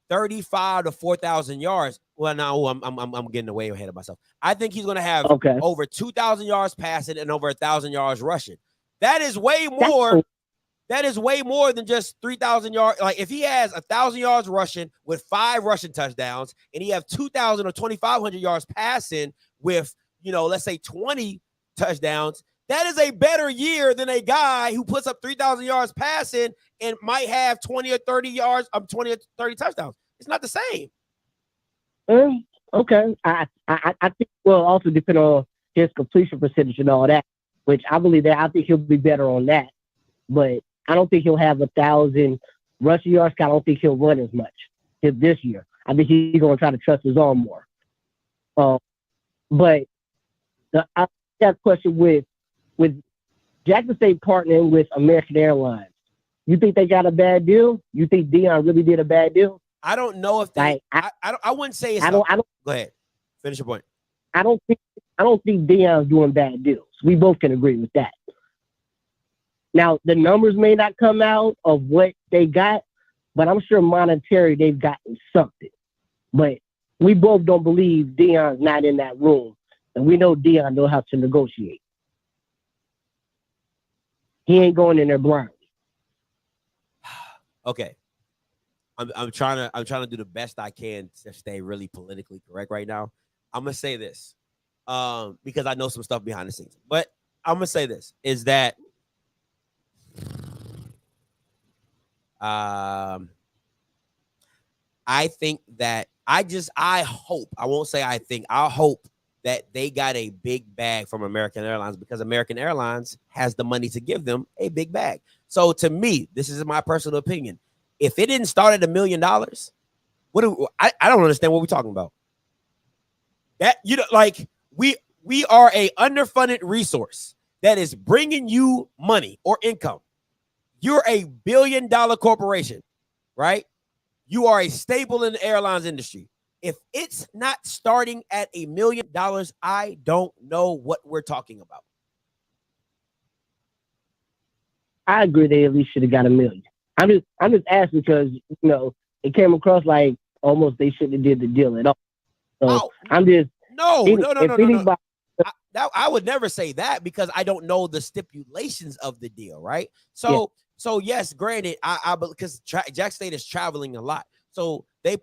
35 to 4,000 yards. Well, no, I'm getting way ahead of myself. I think he's going to have over 2,000 yards passing and over 1,000 yards rushing. That is way more. That is way more than just 3,000 yards. Like if he has 1,000 yards rushing with 5 rushing touchdowns, and he have 2,000 or 2,500 yards passing with, let's say 20 touchdowns, that is a better year than a guy who puts up 3,000 yards passing and might have 20 or 30 yards, 20 or 30 touchdowns. It's not the same. Okay. I think will also depend on his completion percentage and all that, which I believe that I think he'll be better on that. But I don't think he'll have 1,000 rushing yards. I don't think he'll run as much this year. I think he's going to try to trust his arm more. But I have a question with Jackson State partnering with American Airlines. You think they got a bad deal? You think Deion really did a bad deal? I don't know if they. I wouldn't say it's. Go ahead. Finish your point. I don't think Deion's doing bad deals. We both can agree with that. Now, the numbers may not come out of what they got, but I'm sure monetary they've gotten something. But we both don't believe Deion's not in that room, and we know Deion knows how to negotiate. He ain't going in there blind. Okay, I'm trying to do the best I can to stay really politically correct right now. I'm gonna say this, because I know some stuff behind the scenes, but I'm gonna say this is that. I think that I hope, I won't say I think, I hope that they got a big bag from American Airlines because American Airlines has the money to give them a big bag. So to me, this is my personal opinion. If it didn't start at $1 million, I don't understand what we're talking about. That, you know, like we are a underfunded resource that is bringing you money or income. You're a $1 billion corporation, right? You are a staple in the airlines industry. If it's not starting at $1 million, I don't know what we're talking about. I agree they at least should have got $1 million. I'm just asking because, you know, it came across like almost they shouldn't have did the deal at all. So I'm just no. I would never say that because I don't know the stipulations of the deal, right? So yes, granted, because Jack State is traveling a lot. So the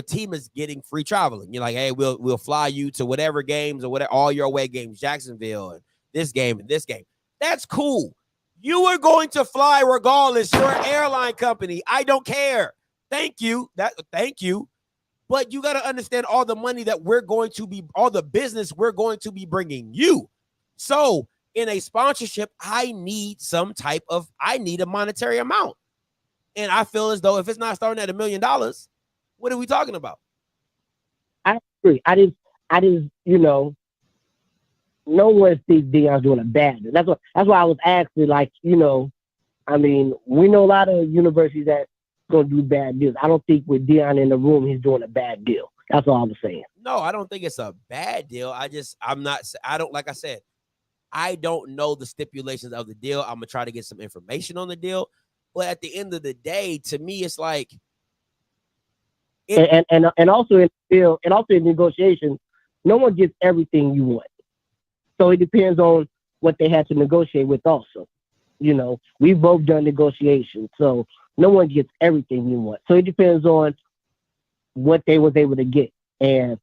team is getting free traveling. You're like, hey, we'll fly you to whatever games or whatever, all your away games, Jacksonville and this game and this game. That's cool. You are going to fly regardless. You're an airline company. I don't care. Thank you. Thank you. But you got to understand all the money that all the business we're going to be bringing you. So in a sponsorship, I need a monetary amount. And I feel as though if it's not starting at $1 million, what are we talking about? I agree. I just, you know, no one thinks Deion's doing a bad deal. That's why I was asking, like, you know, I mean, we know a lot of universities that gonna do bad deals. I don't think with Deion in the room, he's doing a bad deal. That's all I was saying. No, I don't think it's a bad deal. Like I said, I don't know the stipulations of the deal. I'm gonna try to get some information on the deal. But at the end of the day, to me, it's like, and also in the deal, and also in negotiations, no one gets everything you want. So it depends on what they had to negotiate with. Also, you know, we've both done negotiations, so no one gets everything you want. So it depends on what they was able to get, and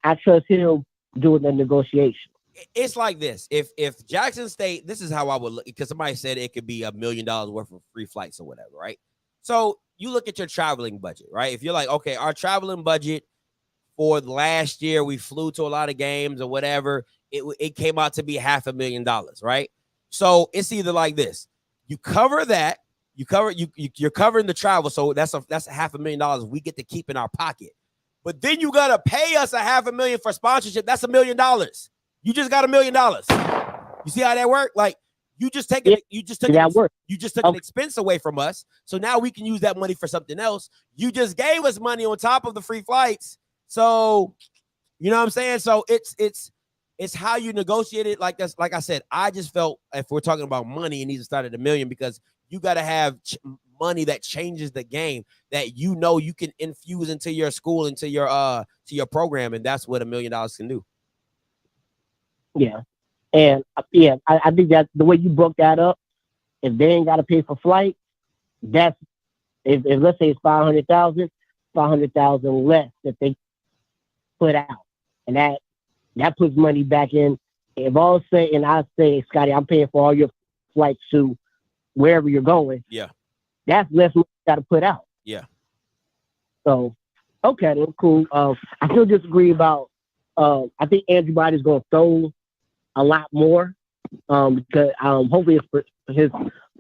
I trust him doing the negotiation. It's like this. If Jackson State, this is how I would look, because somebody said it could be $1 million worth of free flights or whatever, right? So you look at your traveling budget, right? If you're like, okay, our traveling budget for last year, we flew to a lot of games or whatever, it came out to be $500,000, right? So it's either like this. You cover that, you're covering the travel, so that's $500,000 we get to keep in our pocket. But then you gotta pay us $500,000 for sponsorship. That's $1 million. You just got $1 million. You see how that worked? Like you just took an expense away from us. So now we can use that money for something else. You just gave us money on top of the free flights. So you know what I'm saying? So it's how you negotiate it. Like that's, like I said, I just felt if we're talking about money, it needs to start at $1 million because you got to have money that changes the game that you know you can infuse into your school, into your to your program, and that's what $1 million can do. Yeah. And I think that the way you broke that up, if they ain't got to pay for flight, that's if let's say it's 500,000 less that they put out, and that puts money back in. If all say and I say, Scotty, I'm paying for all your flights to wherever you're going. Yeah, that's less money you got to put out. Yeah. So okay, then cool. I still disagree about. I think Andrew Body's going to throw a lot more because hopefully his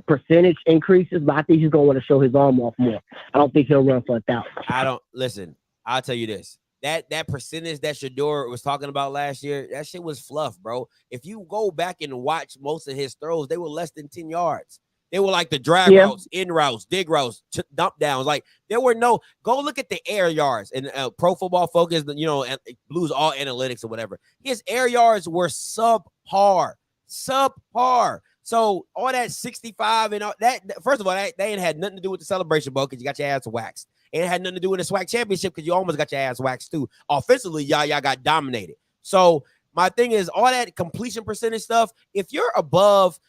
percentage increases, but I think he's going to want to show his arm off more. I don't think he'll run for 1,000. Listen, I'll tell you this. That percentage that Shador was talking about last year, that shit was fluff, bro. If you go back and watch most of his throws, they were less than 10 yards. They were like the drag routes, in routes, dig routes, dump downs. Like there were no. Go look at the air yards and Pro Football Focus. You know, and Blues all analytics or whatever. His air yards were subpar. So all that 65 and all that. First of all, they ain't had nothing to do with the Celebration Bowl because you got your ass waxed. It had nothing to do with the SWAC championship because you almost got your ass waxed too. Offensively, y'all got dominated. So my thing is all that completion percentage stuff. If you're above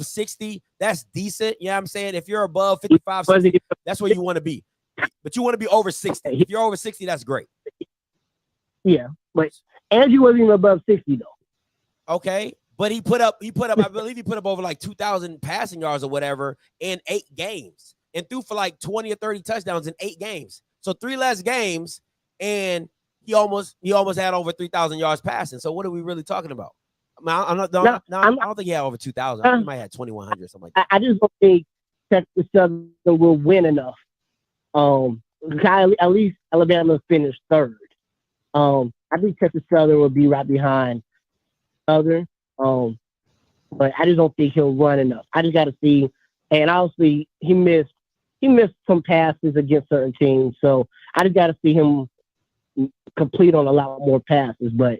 60, that's decent. You know what I'm saying? If you're above 55, 60, that's where you want to be. But you want to be over 60. If you're over 60, that's great. Yeah, but Andrew wasn't even above 60 though. Okay, but he put up. I believe he put up over like 2,000 passing yards or whatever in 8 games, and threw for like 20 or 30 touchdowns in 8 games. So 3 less games, and he almost had over 3,000 yards passing. So what are we really talking about? I mean, I don't think he had over 2,000. I think he might have 2,100, something like that. I just don't think Texas Southern will win enough. At least Alabama finished third. I think Texas Southern will be right behind Southern. But I just don't think he'll run enough. I just got to see. And obviously, he missed some passes against certain teams. So I just got to see him complete on a lot more passes. But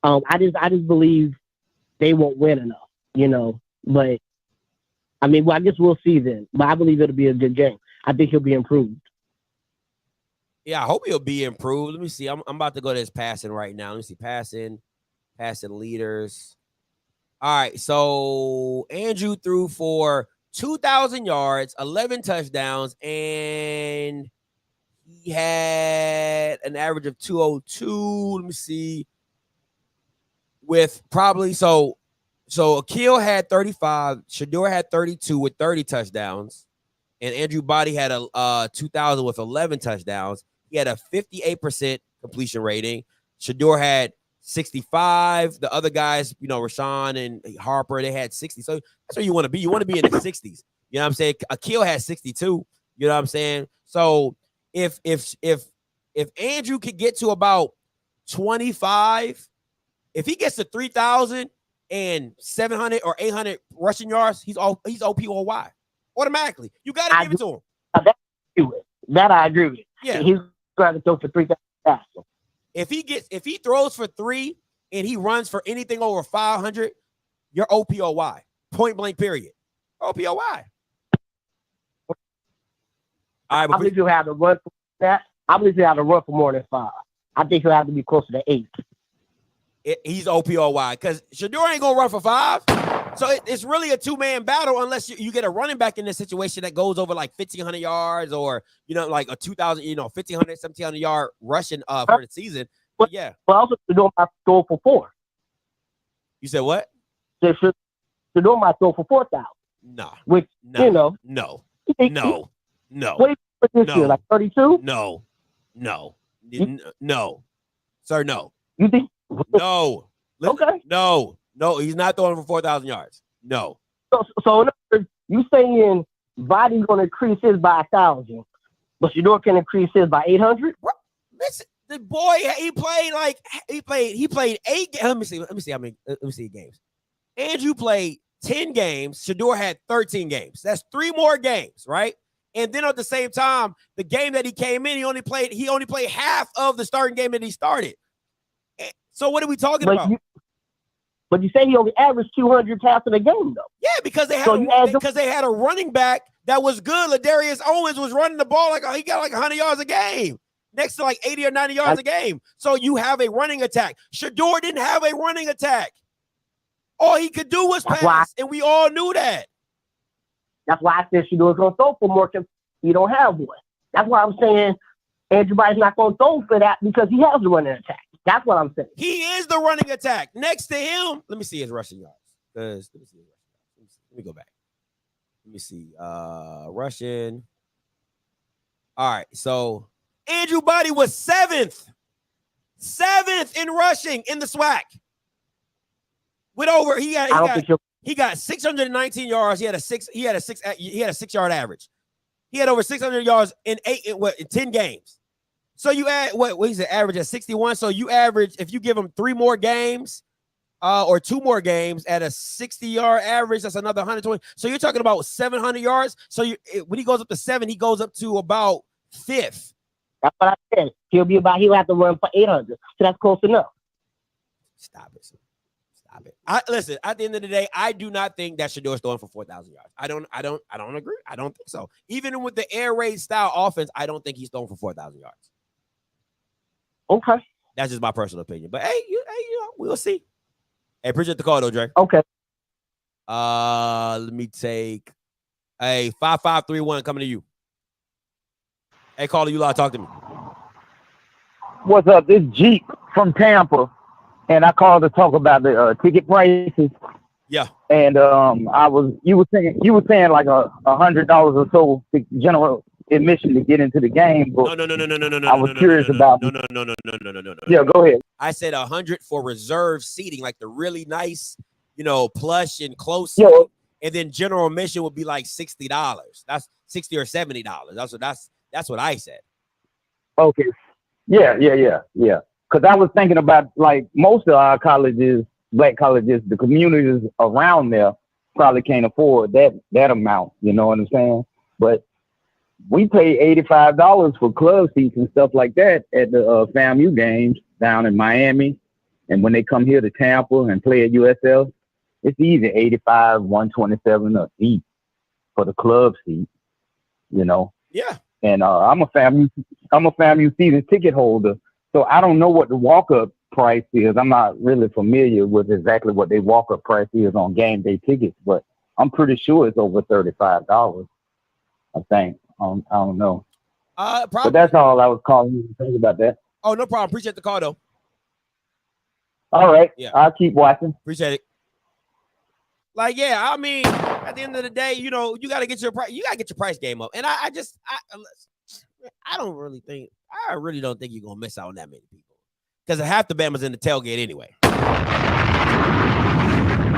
I just believe they won't win enough, But I mean, well, I guess we'll see then. But I believe it'll be a good game. I think he'll be improved. Yeah, I hope he'll be improved. Let me see. I'm about to go to his passing right now. Let me see. Passing leaders. All right. So Andrew threw for 2,000 yards, 11 touchdowns, and he had an average of 202. Let me see. With probably so Akil had 35, Shedeur had 32 with 30 touchdowns, and Andrew Body had a 2,000 with 11 touchdowns. He had a 58% completion rating. Shedeur had 65. The other guys, Rashawn and Harper, they had 60. So that's where you want to be. You want to be in the 60s. You know what I'm saying? Akil had 62. You know what I'm saying? So if Andrew could get to about 25, if he gets to 3,700 or 800 rushing yards, he's OPOY automatically. You got to give it to him. That I agree with. Yeah, he's going to throw for 3,000 faster. If he throws for 3 and he runs for anything over 500, you're OPOY. Point blank. Period. OPOY. All right, I believe he'll have to run for that. I believe he'll have to run for more than 5. I think he'll have to be closer to 8. He's OPOY because Shedeur ain't gonna run for 5. So it's really a 2-man battle unless you get a running back in this situation that goes over like 1,500 yards or like a 2,000, 1,500, 1,700 yard rushing for the season. But yeah. But also Shedeur might throw for 4. You said what? Shedeur might throw for 4,000. No. Which No. No. What do you this year? Like 32? No. Sir, no. You think? No. Okay. No, he's not throwing for 4,000 yards. No. So in other words, you saying Body's going to increase his by 1,000, but Shedeur can increase his by 800? Listen, the boy, he played 8 games. Let me see games. Andrew played 10 games. Shedeur had 13 games. That's 3 more games, right? And then at the same time, the game that he came in, he only played half of the starting game that he started. So what are we talking about? But you say he only averaged 200 passing a game, though. Yeah, because they had a running back that was good. Ladarius Owens was running the ball he got like 100 yards a game, next to like 80 or 90 yards a game. So you have a running attack. Shedeur didn't have a running attack. All he could do was pass, and we all knew that. That's why I said Shedeur's going to throw for more because he don't have one. That's why I'm saying Andrew Body's not going to throw for that because he has a running attack. That's what I'm saying. He is the running attack. Next to him, let me see his rushing yards. Let me go back. Let me see. Rushing. All right. So Andrew Body was 7th in rushing in the SWAC. With over, he got 619 yards. He had a 6-yard average. He had over 600 yards in 10 games. So you add what he said, average at 61. So you average, if you give him 3 more games or 2 more games at a 60-yard average, that's another 120. So you're talking about 700 yards. So when he goes up to 7, he goes up to about 5th. That's what I said. He'll have to run for 800. So that's close enough. Stop it. Listen, at the end of the day, I do not think that Shedeur's throwing for 4,000 yards. I don't agree. I don't think so. Even with the air raid style offense, I don't think he's throwing for 4,000 yards. Okay. That's just my personal opinion. But hey, we'll see. Hey, appreciate the call though, Dre. Okay. Let me take 5531 coming to you. Hey, caller, you live, talk to me. What's up? This Jeep from Tampa, and I called to talk about the ticket prices. Yeah. And you were saying like $100 or so to general admission to get into the game. But No. I was curious about. No. Yeah, go ahead. I said 100 for reserve seating, like the really nice, plush and close Yeah. seating. And then general admission would be like $60. That's $60 or $70. That's what I said. Okay. Yeah. Because I was thinking about, like, most of our colleges, black colleges, the communities around there probably can't afford that amount. You know what I'm saying? But we pay $85 for club seats and stuff like that at the FAMU games down in Miami. And when they come here to Tampa and play at USL, it's easy, 85, 127 a seat for the club seat, Yeah. And I'm a FAMU season ticket holder, so I don't know what the walk-up price is. I'm not really familiar with exactly what their walk-up price is on game day tickets, but I'm pretty sure it's over $35. I think. I don't know. Probably. But that's all I was calling you to think about that. Oh, no problem. Appreciate the call, though. All right. Yeah. I'll keep watching. Appreciate it. Like, yeah, I mean, at the end of the day, you got to get your price. You got to get your price game up. And I really don't think you're going to miss out on that many people. Because half the Bama's in the tailgate anyway.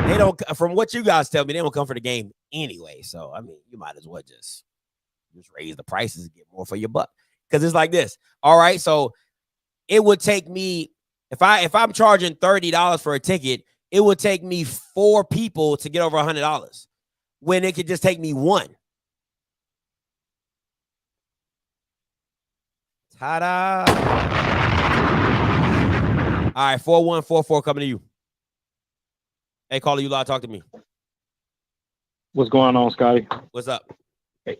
They don't, from what you guys tell me, they don't come for the game anyway. So, I mean, you might as well just raise the prices and get more for your buck. Because it's like this. All right, so it would take me, if I'm charging $30 for a ticket, it would take me 4 people to get over $100 when it could just take me 1. Ta-da. All right, 4144 coming to you. Hey, caller, you live, talk to me. What's going on, Scotty? What's up? Hey,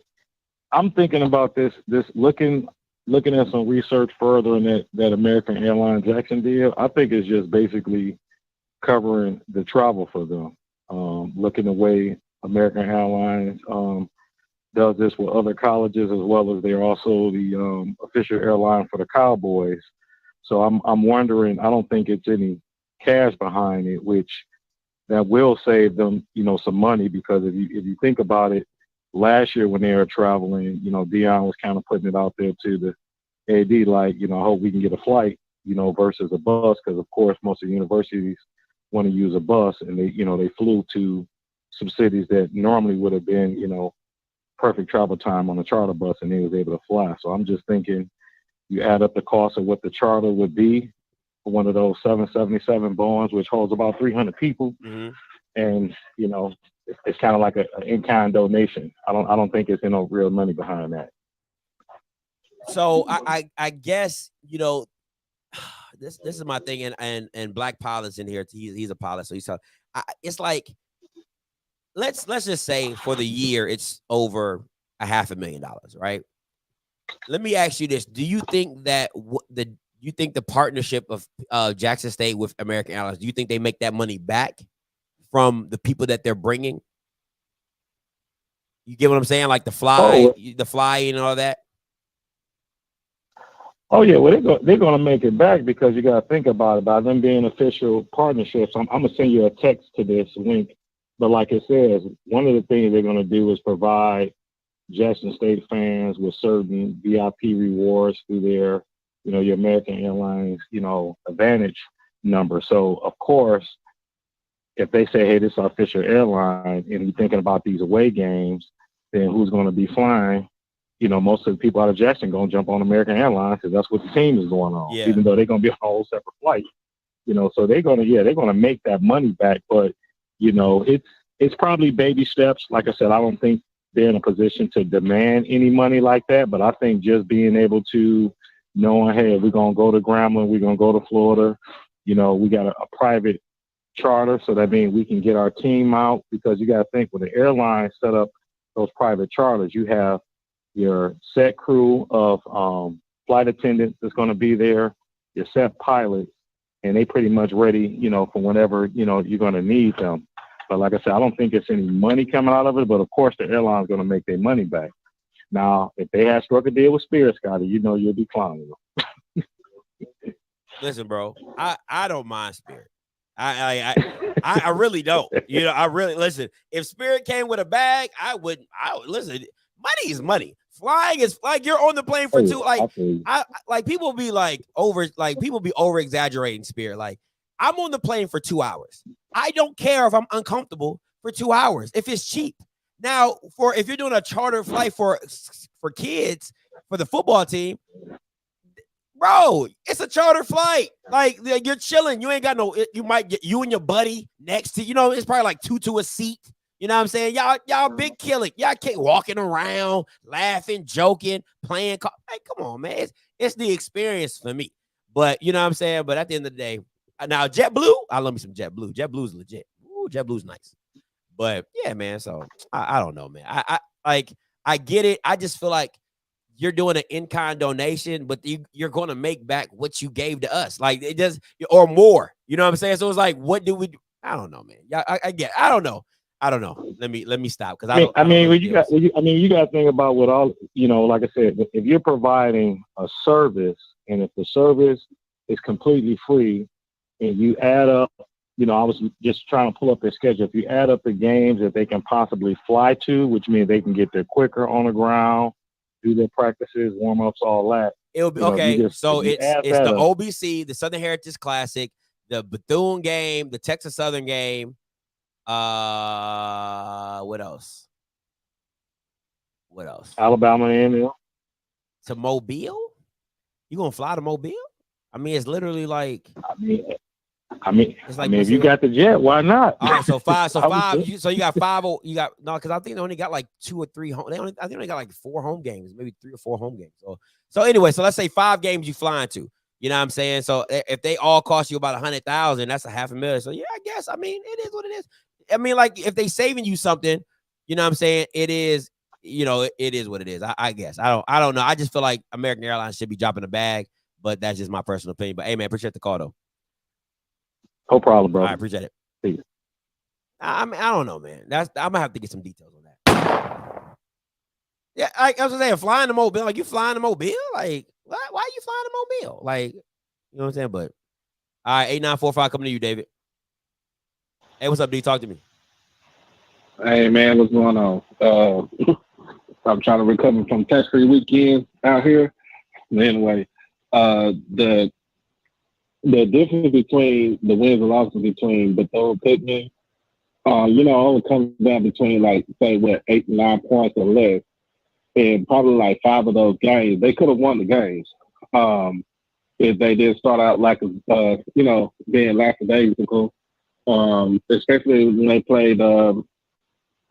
I'm thinking about this looking at some research further in that American Airlines Jackson deal. I think it's just basically covering the travel for them. Looking the way American Airlines does this with other colleges, as well as they're also the official airline for the Cowboys. So I'm wondering, I don't think it's any cash behind it, which that will save them, some money, because if you think about it, last year when they were traveling, Dion was kind of putting it out there to the AD, like, I hope we can get a flight, versus a bus, because of course most of the universities want to use a bus, and they flew to some cities that normally would have been, perfect travel time on a charter bus, and they was able to fly. So I'm just thinking, you add up the cost of what the charter would be for one of those 777 Boeings, which holds about 300 people, and it's kind of like an in-kind donation. I don't think it's real money behind that. So I guess this is my thing, and Black Pilot's in here. He's a pilot, so it's like, let's just say for the year it's over $500,000, right? Let me ask you this: do you think that the partnership of Jackson State with American Airlines, do you think they make that money back from the people that they're bringing? You get what I'm saying? Like the flying and all that. Oh yeah, well they're gonna make it back, because you gotta think about it. By them being official partnerships, I'm gonna send you a text to this link. But like it says, one of the things they're gonna do is provide Jackson State fans with certain VIP rewards through their, your American Airlines, Advantage number. So of course, if they say, hey, this is our official airline, and you're thinking about these away games, then who's going to be flying? Most of the people out of Jackson going to jump on American Airlines, because that's what the team is going on, even though they're going to be on a whole separate flight. So they're going to make that money back. But, it's probably baby steps. Like I said, I don't think they're in a position to demand any money like that. But I think just being able to knowing, hey, we're going to go to Grambling, we're going to go to Florida, we got a private charter, so that means we can get our team out, because you got to think, when the airline set up those private charters, you have your set crew of flight attendants that's going to be there, your set pilots, and they pretty much ready, for whenever, you're going to need them. But like I said, I don't think it's any money coming out of it, but of course the airline's going to make their money back. Now, if they had struck a deal with Spirit, Scotty, you'll be clowning them. Listen, bro, I don't mind Spirit. I really don't. I really listen. If Spirit came with a bag, I would listen. Money is money. Flying is like you're on the plane for Oh, two. Like absolutely. I like people be over exaggerating Spirit. Like I'm on the plane for 2 hours. I don't care if I'm uncomfortable for 2 hours if it's cheap. Now, if you're doing a charter flight for kids for the football team, bro, it's a charter flight. Like you're chilling. You ain't got no. You might get you and your buddy next to. It's probably like two to a seat. You know what I'm saying? Y'all big killing. Y'all can't walking around, laughing, joking, playing. Hey, come on, man. It's the experience for me. But you know what I'm saying? But at the end of the day, now JetBlue, I love me some JetBlue. JetBlue's legit. Ooh, JetBlue's nice. But yeah, man. So I don't know, man. I get it. I just feel like you're doing an in-kind donation, but you're going to make back what you gave to us. Like it does, or more. You know what I'm saying? So it's like, what do we do? I don't know, man. Yeah, I get. I don't know. Let me stop because you got to think about what all like I said, if you're providing a service and if the service is completely free and you add up, I was just trying to pull up their schedule. If you add up the games that they can possibly fly to, which means they can get there quicker on the ground, do their practices, warm ups, all that. It'll be okay. So it's the OBC, the Southern Heritage Classic, the Bethune game, the Texas Southern game. What else? Alabama A&M. To Mobile? You gonna fly to Mobile? I mean, it's literally like. It's like if you got the jet, why not? So five. So you got five. You got because I think they only got like 2 or 3 home. I think they only got like 4 home games, maybe 3 or 4 home games. So anyway, so let's say 5 games you flying to. You know what I'm saying? So if they all cost you about 100,000, that's $500,000. So yeah, I guess. I mean, it is what it is. I mean, like if they saving you something, you know what I'm saying? It is. It is what it is. I guess. I don't know. I just feel like American Airlines should be dropping a bag, but that's just my personal opinion. But hey, man, appreciate the call though. No problem, bro. I appreciate it. See you. I mean, I don't know, man. I'm gonna have to get some details on that. Yeah, I was saying, flying to Mobile. Like you flying to Mobile? Like why are you flying to Mobile? Like, you know what I'm saying? But all right, 8945 coming to you, David. Hey, what's up, D? Talk to me. Hey man, what's going on? I'm trying to recover from tax-free weekend out here. Anyway, the difference between the wins and losses between Bethune Pittman, only comes down between like say 8 to 9 points or less, and probably like 5 of those games they could have won the games if they did start out like being lackadaisical, especially when they played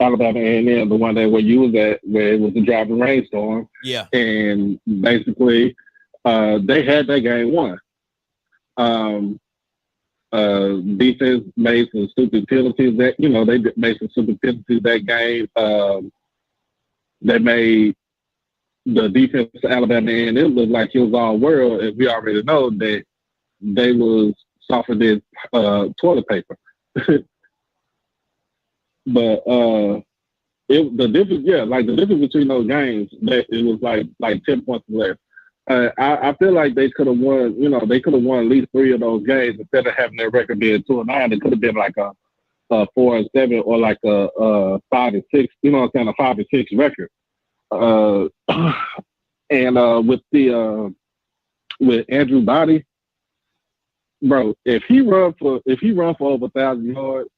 Alabama A&M, the one day where you was at, where it was a driving rainstorm. Yeah, and basically they had that game won. Defense made some stupid penalties they made some stupid penalties that game. They made the defense of Alabama A&M look like it was all world, and we already know that they was softer than toilet paper. But the difference between those games, that it was like 10 points less. I feel like they could have won. They could have won at least 3 of those games instead of having their record being 2-9. It could have been like a 4-7 or like a 5-6. You know what I'm saying? A 5-6 record. And with Andrew Body, bro, if he run for over 1,000 yards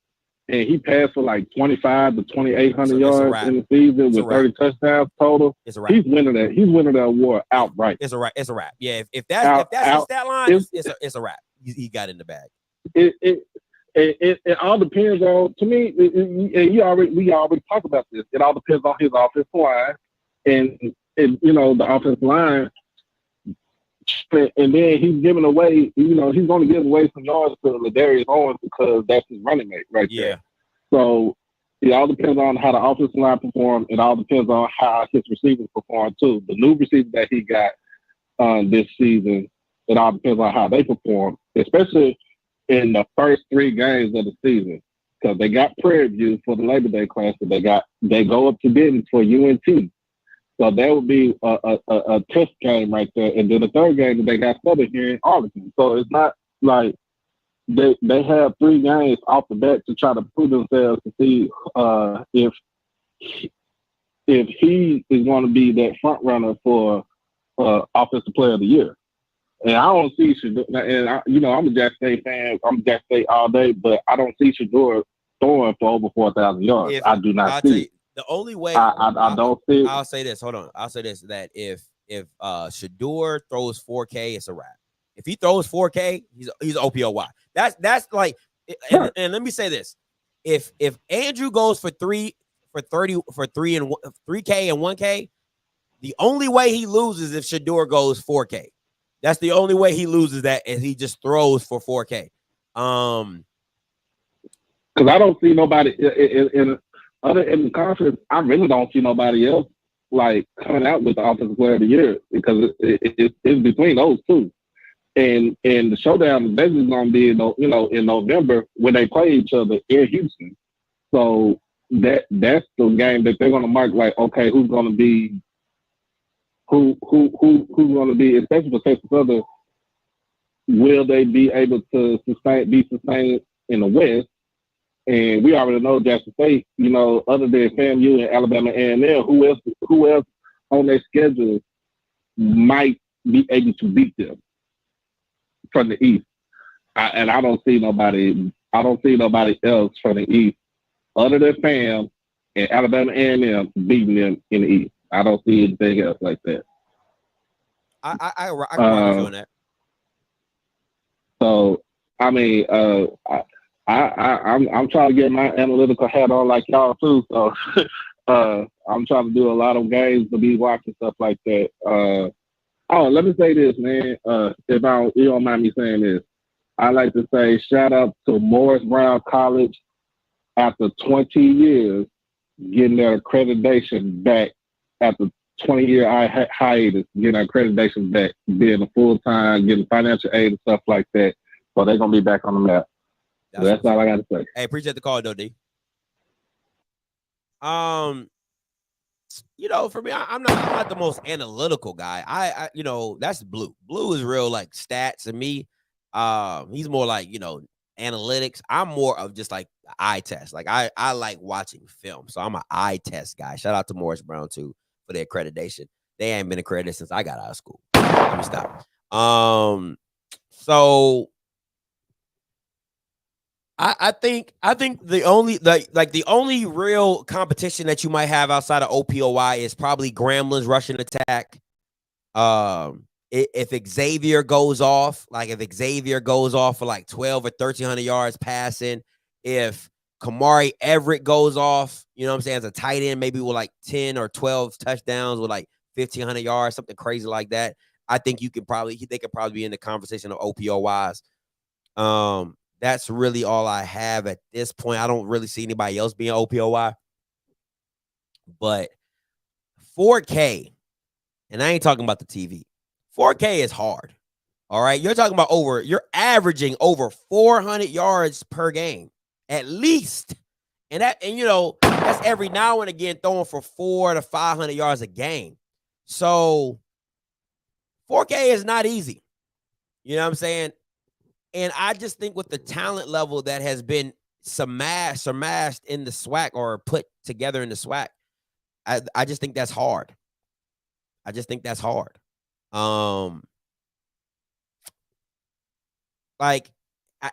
and he passed for like 2,500 to 2,800 yards in the season with 30 touchdowns total, he's winning that. He's winning that award outright. It's a wrap. It's a wrap. Yeah, if that's his stat line, it's a wrap. He got in the bag. It all depends on. To me, we already talked about this. It all depends on his offensive line, and the offensive line. And then he's giving away, he's going to give away some yards to Ladarius Owens because that's his running mate right there. So it all depends on how the offensive line perform. It all depends on how his receivers perform too. The new receivers that he got this season, it all depends on how they perform, especially in the first 3 games of the season, because they got Prairie View for the Labor Day Classic. They go up to Denton for UNT. So that would be a test game right there. And then the third game that they got Southern here in Arlington. So it's not like they have 3 games off the bat to try to prove themselves to see if if he is going to be that front runner for Offensive Player of the Year. And I don't see Shador, and I'm a Jack State fan. I'm Jack State all day, but I don't see Shador throwing for over 4,000 yards. I do not see it. The only way I don't see it. I'll say this. Hold on. I'll say this: that if Shador throws 4K, it's a wrap. If he throws 4K, he's OPOY. That's like, and let me say this: if Andrew goes for 3 and 3K and 1K, the only way he loses if Shador goes 4K. That's the only way he loses that, is he just throws for 4K. Because I don't see nobody in the conference. I really don't see nobody else like coming out with the Offensive Player of the Year, because it's between those two. And the showdown is basically going to be in November when they play each other in Houston. So that's the game that they're going to mark, like, okay, who's going to be who's going to be, especially for Texas Southern, will they be able to be sustained in the West? And we already know Jackson State, other than FAMU and Alabama A&M, who else on their schedule might be able to beat them from the East. I don't see nobody else from the East other than FAM and Alabama A&M beating them in the East. I don't see anything else like that. I can on that. So I mean, I'm trying to get my analytical hat on like y'all too. So I'm trying to do a lot of games to be watching stuff like that. Let me say this, man. If you don't mind me saying this, I like to say shout out to Morris Brown College after 20 years getting their accreditation back after 20-year hiatus, getting accreditation back, being a full-time, getting financial aid and stuff like that. So they're going to be back on the map. That's all I got to say. Hey, appreciate the call, though, D. For me, I'm not the most analytical guy. I that's Blue. Blue is real like stats, and me, he's more like, analytics. I'm more of just like eye test. Like I like watching film, so I'm an eye test guy. Shout out to Morris Brown too for their accreditation. They ain't been accredited since I got out of school. Let me stop. So I think the only the only real competition that you might have outside of OPOY is probably Gramblin's rushing attack. If Xavier goes off, for like 12 or 1,300 yards passing, if Kamari Everett goes off, as a tight end, maybe with like 10 or 12 touchdowns with like 1,500 yards, something crazy like that, I think they could probably be in the conversation of OPOYs. That's really all I have at this point. I don't really see anybody else being OPOY. But 4K, and I ain't talking about the TV. 4K is hard. All right. You're talking about you're averaging over 400 yards per game, at least. And that's every now and again throwing for 400 to 500 yards a game. So 4K is not easy. You know what I'm saying? And I just think with the talent level that has been surmassed in the SWAC or put together in the SWAC, I just think that's hard.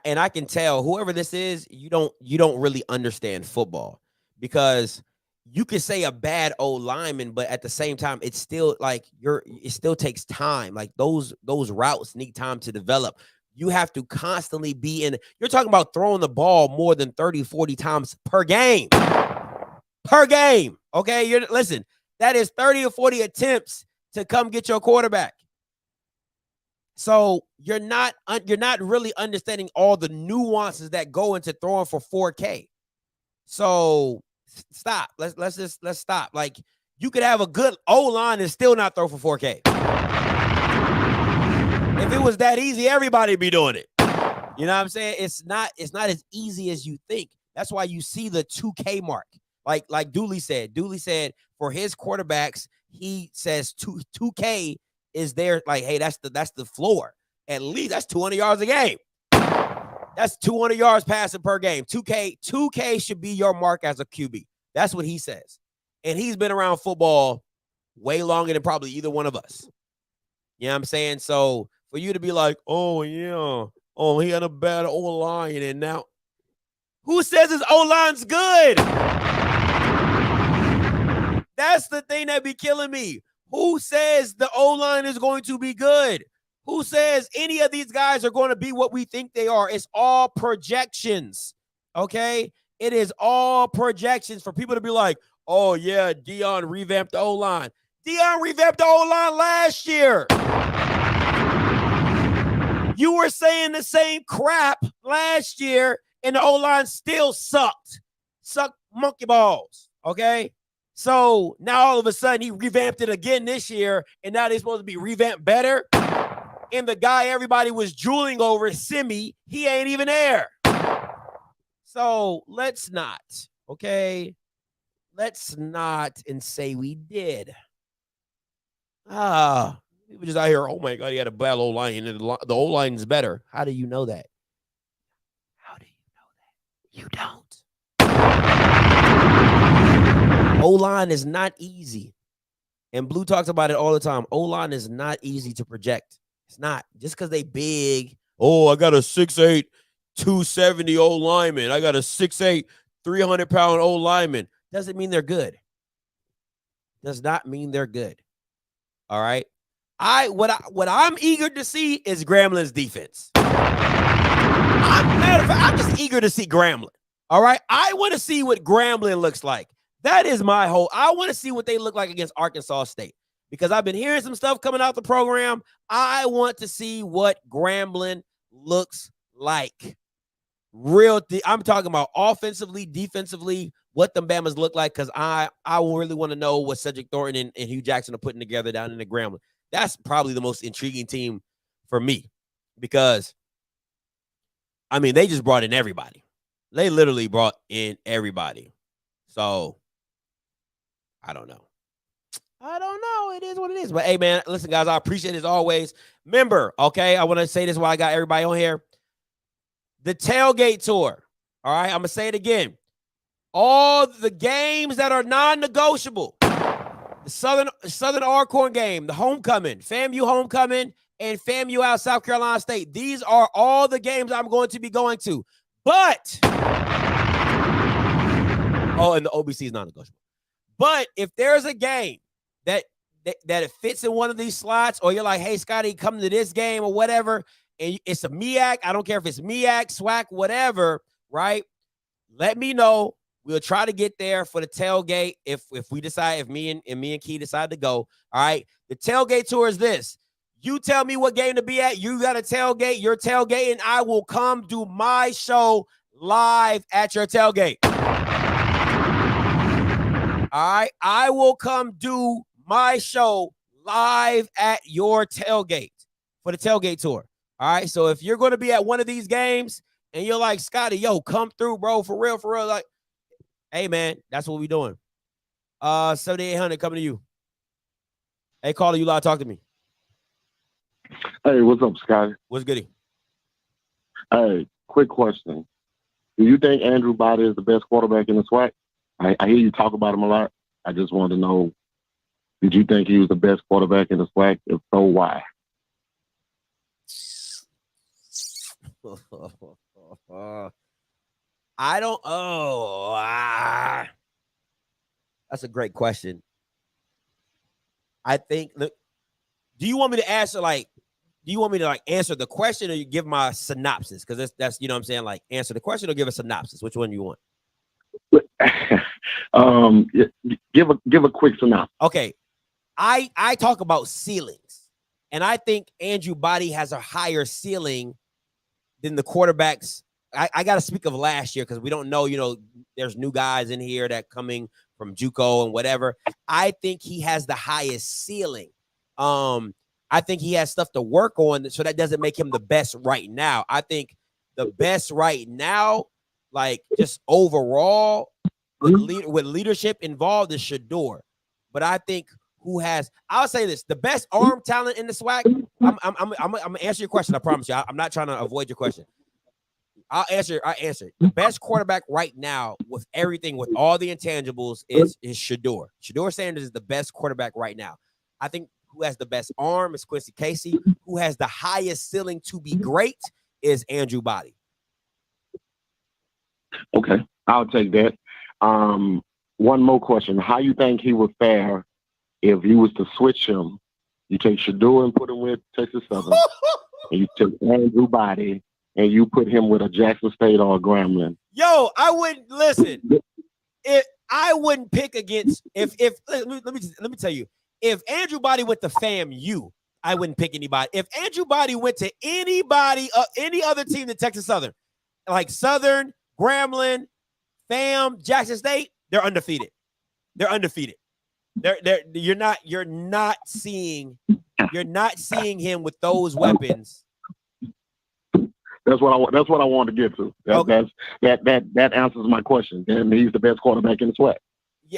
And I can tell whoever this is, you don't really understand football, because you could say a bad old lineman, but at the same time, it's still like it still takes time. Like those routes need time to develop. You have to constantly be in. You're talking about throwing the ball more than 30, 40 times per game. Okay. Listen, that is 30 or 40 attempts to come get your quarterback. So you're not really understanding all the nuances that go into throwing for 4K. So stop. Let's stop. Like, you could have a good O-line and still not throw for 4K. If it was that easy, everybody would be doing it. You know what I'm saying? It's not as easy as you think. That's why you see the 2K mark. Like Dooley said for his quarterbacks, he says 2K is there. Like, hey, that's the floor. At least that's 200 yards a game. That's 200 yards passing per game. 2K should be your mark as a QB. That's what he says. And he's been around football way longer than probably either one of us. You know what I'm saying? So for you to be like, oh, yeah, oh, he had a bad O-line, and now who says his O-line's good? That's the thing that be killing me. Who says the O-line is going to be good? Who says any of these guys are going to be what we think they are? It's all projections, okay? It is all projections for people to be like, oh, yeah, Deion revamped the O-line. Deion revamped the O-line last year. You were saying the same crap last year, and the O-line still sucked. Sucked monkey balls, okay? So now all of a sudden he revamped it again this year, and now they're supposed to be revamped better. And the guy everybody was drooling over, Simi, he ain't even there. So let's not, okay? Let's not and say we did. People just out here, oh my God, he had a bad O-line, and the O-line's better. How do you know that? How do you know that? You don't. O-line is not easy. And Blue talks about it all the time. O-line is not easy to project. It's not. Just because they big, oh, I got a 6'8", 270 O-lineman. I got a 6'8", 300-pound O-lineman. Doesn't mean they're good. Does not mean they're good. All right. What I'm eager to see is Gramblin's defense. Matter of fact, I'm just eager to see Grambling. All right. I want to see what Grambling looks like. That is my whole. I want to see what they look like against Arkansas State, because I've been hearing some stuff coming out the program. I want to see what Grambling looks like. I'm talking about offensively, defensively, what the Bamas look like, because I really want to know what Cedric Thornton and Hugh Jackson are putting together down in the Grambling. That's probably the most intriguing team for me, because, I mean, they just brought in everybody. They literally brought in everybody. So, I don't know. It is what it is. But, hey, man, listen, guys, I appreciate it as always. Remember, okay, I want to say this while I got everybody on here. The Tailgate Tour, all right? I'm going to say it again. All the games that are non-negotiable, the Southern Alcorn game, the homecoming, FAMU homecoming, and FAMU out South Carolina State. These are all the games I'm going to be going to. But, and the OBC is non-negotiable. But if there's a game that it fits in one of these slots, or you're like, hey, Scotty, come to this game or whatever, and it's a Meac, I don't care if it's Meac, Swac, whatever, right? Let me know. We'll try to get there for the tailgate if we decide, if me and Key decide to go. All right. The tailgate tour is this. You tell me what game to be at. You got a tailgate, your tailgate, and I will come do my show live at your tailgate. All right. I will come do my show live at your tailgate for the tailgate tour. All right. So if you're going to be at one of these games and you're like, Scotty, yo, come through, bro, for real, like, hey, man, that's what we doing. 7800 coming to you. Hey, caller, you live, talk to me. Hey, what's up, Scotty? What's goody? Hey, quick question. Do you think Andrew Body is the best quarterback in the SWAC? I hear you talk about him a lot. I just wanted to know, did you think he was the best quarterback in the SWAC? If so, why? I don't. That's a great question. I think. Look, do you want me to answer answer the question, or you give my synopsis? Because that's you know what I'm saying, like, answer the question or give a synopsis. Which one do you want? Give a quick synopsis. Okay, I talk about ceilings, and I think Andrew Body has a higher ceiling than the quarterbacks. I got to speak of last year because we don't know, there's new guys in here that coming from JUCO and whatever. I think he has the highest ceiling. I think he has stuff to work on, so that doesn't make him the best right now. I think the best right now, like just overall with leadership involved, is Shador. But I think I'll say this, the best arm talent in the SWAC. I'm gonna answer your question. I promise you. I'm not trying to avoid your question. I'll answer. The best quarterback right now with everything, with all the intangibles, is Shedeur. Shedeur Sanders is the best quarterback right now. I think who has the best arm is Quincy Casey. Who has the highest ceiling to be great is Andrew Body. Okay, I'll take that. One more question. How you think he would fare if you was to switch him? You take Shedeur and put him with Texas Southern, and you take Andrew Body and you put him with a Jackson State or a Grambling. Yo, I wouldn't listen. If I wouldn't pick against if let me tell you, if Andrew Body went to FAMU, I wouldn't pick anybody. If Andrew Body went to anybody, any other team than Texas Southern, like Southern, Grambling, FAM, Jackson State, they're undefeated. They're undefeated. You're not seeing him with those weapons. That's what I wanted to get to. That answers my question. And he's the best quarterback in the SWAC.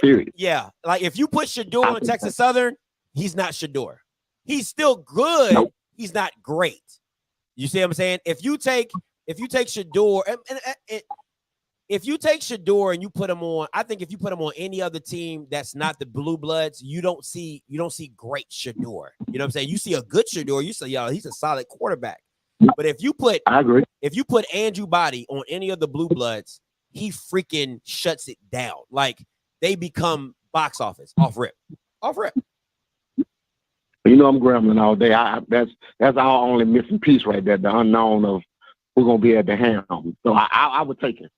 Period. Yeah. Like if you put Shedeur on Texas Southern, he's not Shedeur. He's still good. Nope. He's not great. You see what I'm saying? If you take Shedeur if you take Shedeur and you put him on, I think if you put him on any other team that's not the Blue Bloods, you don't see great Shedeur. You know what I'm saying? You see a good Shedeur, you say, yo, he's a solid quarterback. But if you put Andrew Body on any of the Blue Bloods, he freaking shuts it down. Like they become box office off rip. You know I'm Grambling all day. That's our only missing piece right there, the unknown of who's gonna be at the helm. So I would take it.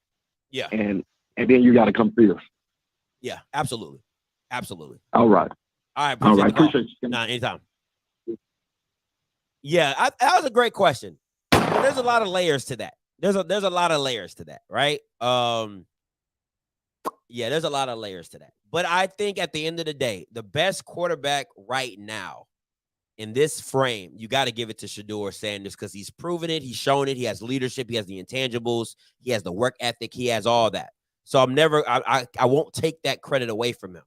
Yeah. And then you got to come through. Yeah, absolutely. All right. Appreciate you. Nah, anytime. Yeah, that was a great question. But there's a lot of layers to that. There's a lot of layers to that, right? Yeah, there's a lot of layers to that. But I think at the end of the day, the best quarterback right now in this frame, you got to give it to Shedeur Sanders because he's proven it. He's shown it. He has leadership. He has the intangibles. He has the work ethic. He has all that. So I won't take that credit away from him.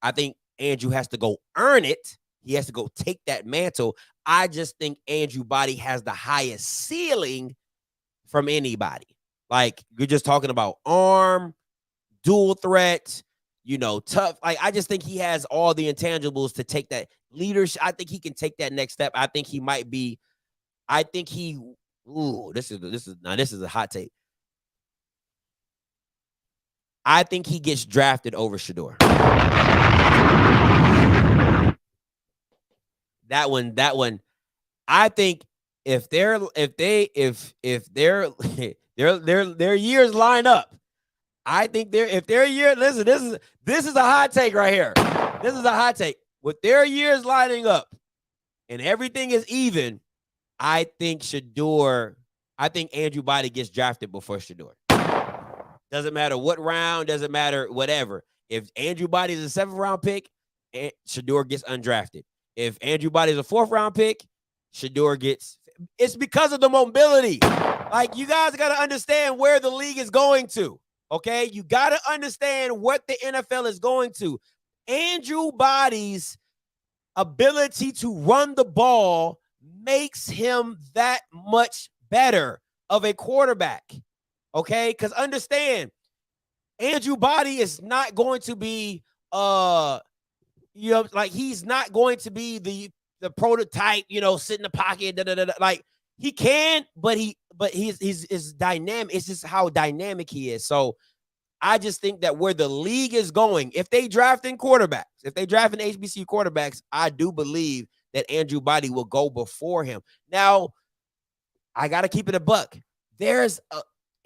I think Andrew has to go earn it. He has to go take that mantle. I just think Andrew Body has the highest ceiling from anybody. Like you're just talking about arm, dual threat, tough. Like I just think he has all the intangibles to take that leadership. I think he can take that next step. I think he might be. This is a hot take. I think he gets drafted over Shedeur. That one. I think if their years line up, I think if their year. Listen, this is a hot take right here. This is a hot take. With their years lining up, and everything is even, I think Andrew Body gets drafted before Shedeur. Doesn't matter what round, doesn't matter whatever. If Andrew Body is a 7th round pick, Shedeur gets undrafted. If Andrew Body is a 4th round pick, Shedeur gets. It's because of the mobility. Like you guys got to understand where the league is going to. Okay, you got to understand what the NFL is going to. Andrew Body's ability to run the ball makes him that much better of a quarterback. Okay, because understand, Andrew Body is not going to be, he's not going to be the prototype, sit in the pocket, like he can, but he's dynamic. It's just how dynamic he is. So I just think that where the league is going, if they draft in HBCU quarterbacks, I do believe that Andrew Body will go before him. Now, I got to keep it a buck.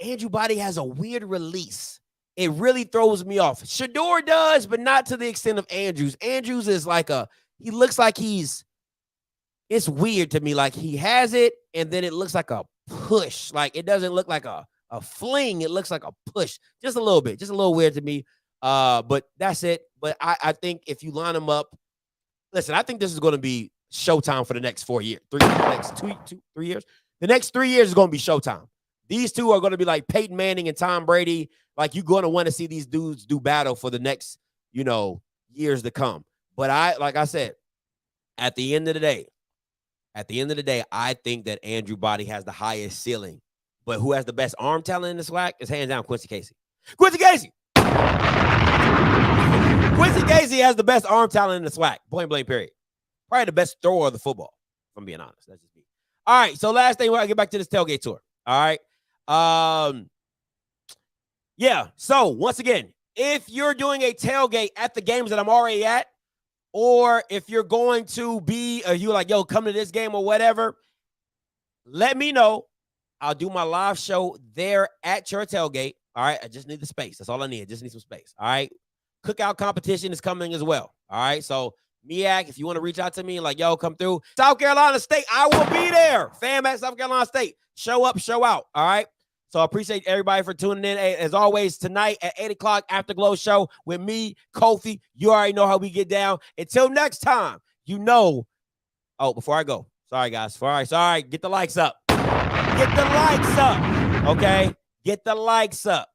Andrew Body has a weird release. It really throws me off. Shedeur does, but not to the extent of Andrews. Andrews is he looks like it's weird to me. Like he has it, and then it looks like a push. Like it doesn't look like a fling. It looks like a push. Just a little bit. Just a little weird to me. But that's it. But I think if you line them up, listen, I think this is going to be showtime for the next 4 years. 3 years. The next 3 years is going to be showtime. These two are going to be like Peyton Manning and Tom Brady. Like you're going to want to see these dudes do battle for the next, years to come. But like I said, at the end of the day, I think that Andrew Body has the highest ceiling But who has the best arm talent in the SWAC is hands down Quincy Casey. Quincy Casey! Quincy Casey has the best arm talent in the SWAC. Point blank, period. Probably the best thrower of the football, if I'm being honest. That's just me. All right, so last thing, we're going to get back to this tailgate tour. All right. Yeah, so once again, if you're doing a tailgate at the games that I'm already at, or if you're going to be, you're like, yo, come to this game or whatever, let me know. I'll do my live show there at your tailgate. All right, I just need the space. That's all I need. I just need some space. All right, cookout competition is coming as well. All right, so Meac, if you want to reach out to me, like, yo, come through. South Carolina State, I will be there. Fam at South Carolina State. Show up, show out. All right. So I appreciate everybody for tuning in. As always, tonight at 8 o'clock, Afterglow show with me, Kofi. You already know how we get down. Until next time, you know. Oh, before I go. Sorry, guys. Sorry. Get the likes up. Get the likes up. Okay? Get the likes up.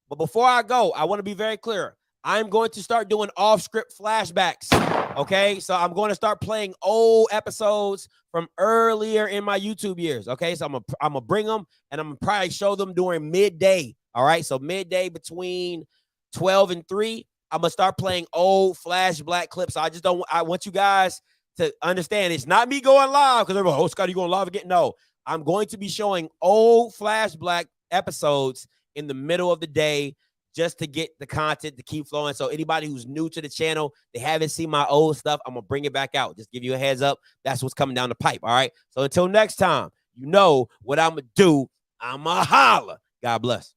But before I go, I want to be very clear. I'm going to start doing off-script flashbacks. Okay? So I'm going to start playing old episodes from earlier in my YouTube years. Okay? So I'm gonna bring them, and I'm gonna probably show them during midday. All right? So midday between 12 and 3, I'm gonna start playing old flashback clips. I want you guys to understand it's not me going live because everyone, oh, Scott, you going live again? No, I'm going to be showing old flashback episodes in the middle of the day just to get the content to keep flowing. So anybody who's new to the channel, they haven't seen my old stuff, I'm going to bring it back out. Just give you a heads up. That's what's coming down the pipe, all right? So until next time, you know what I'm going to do. I'm going to holler. God bless.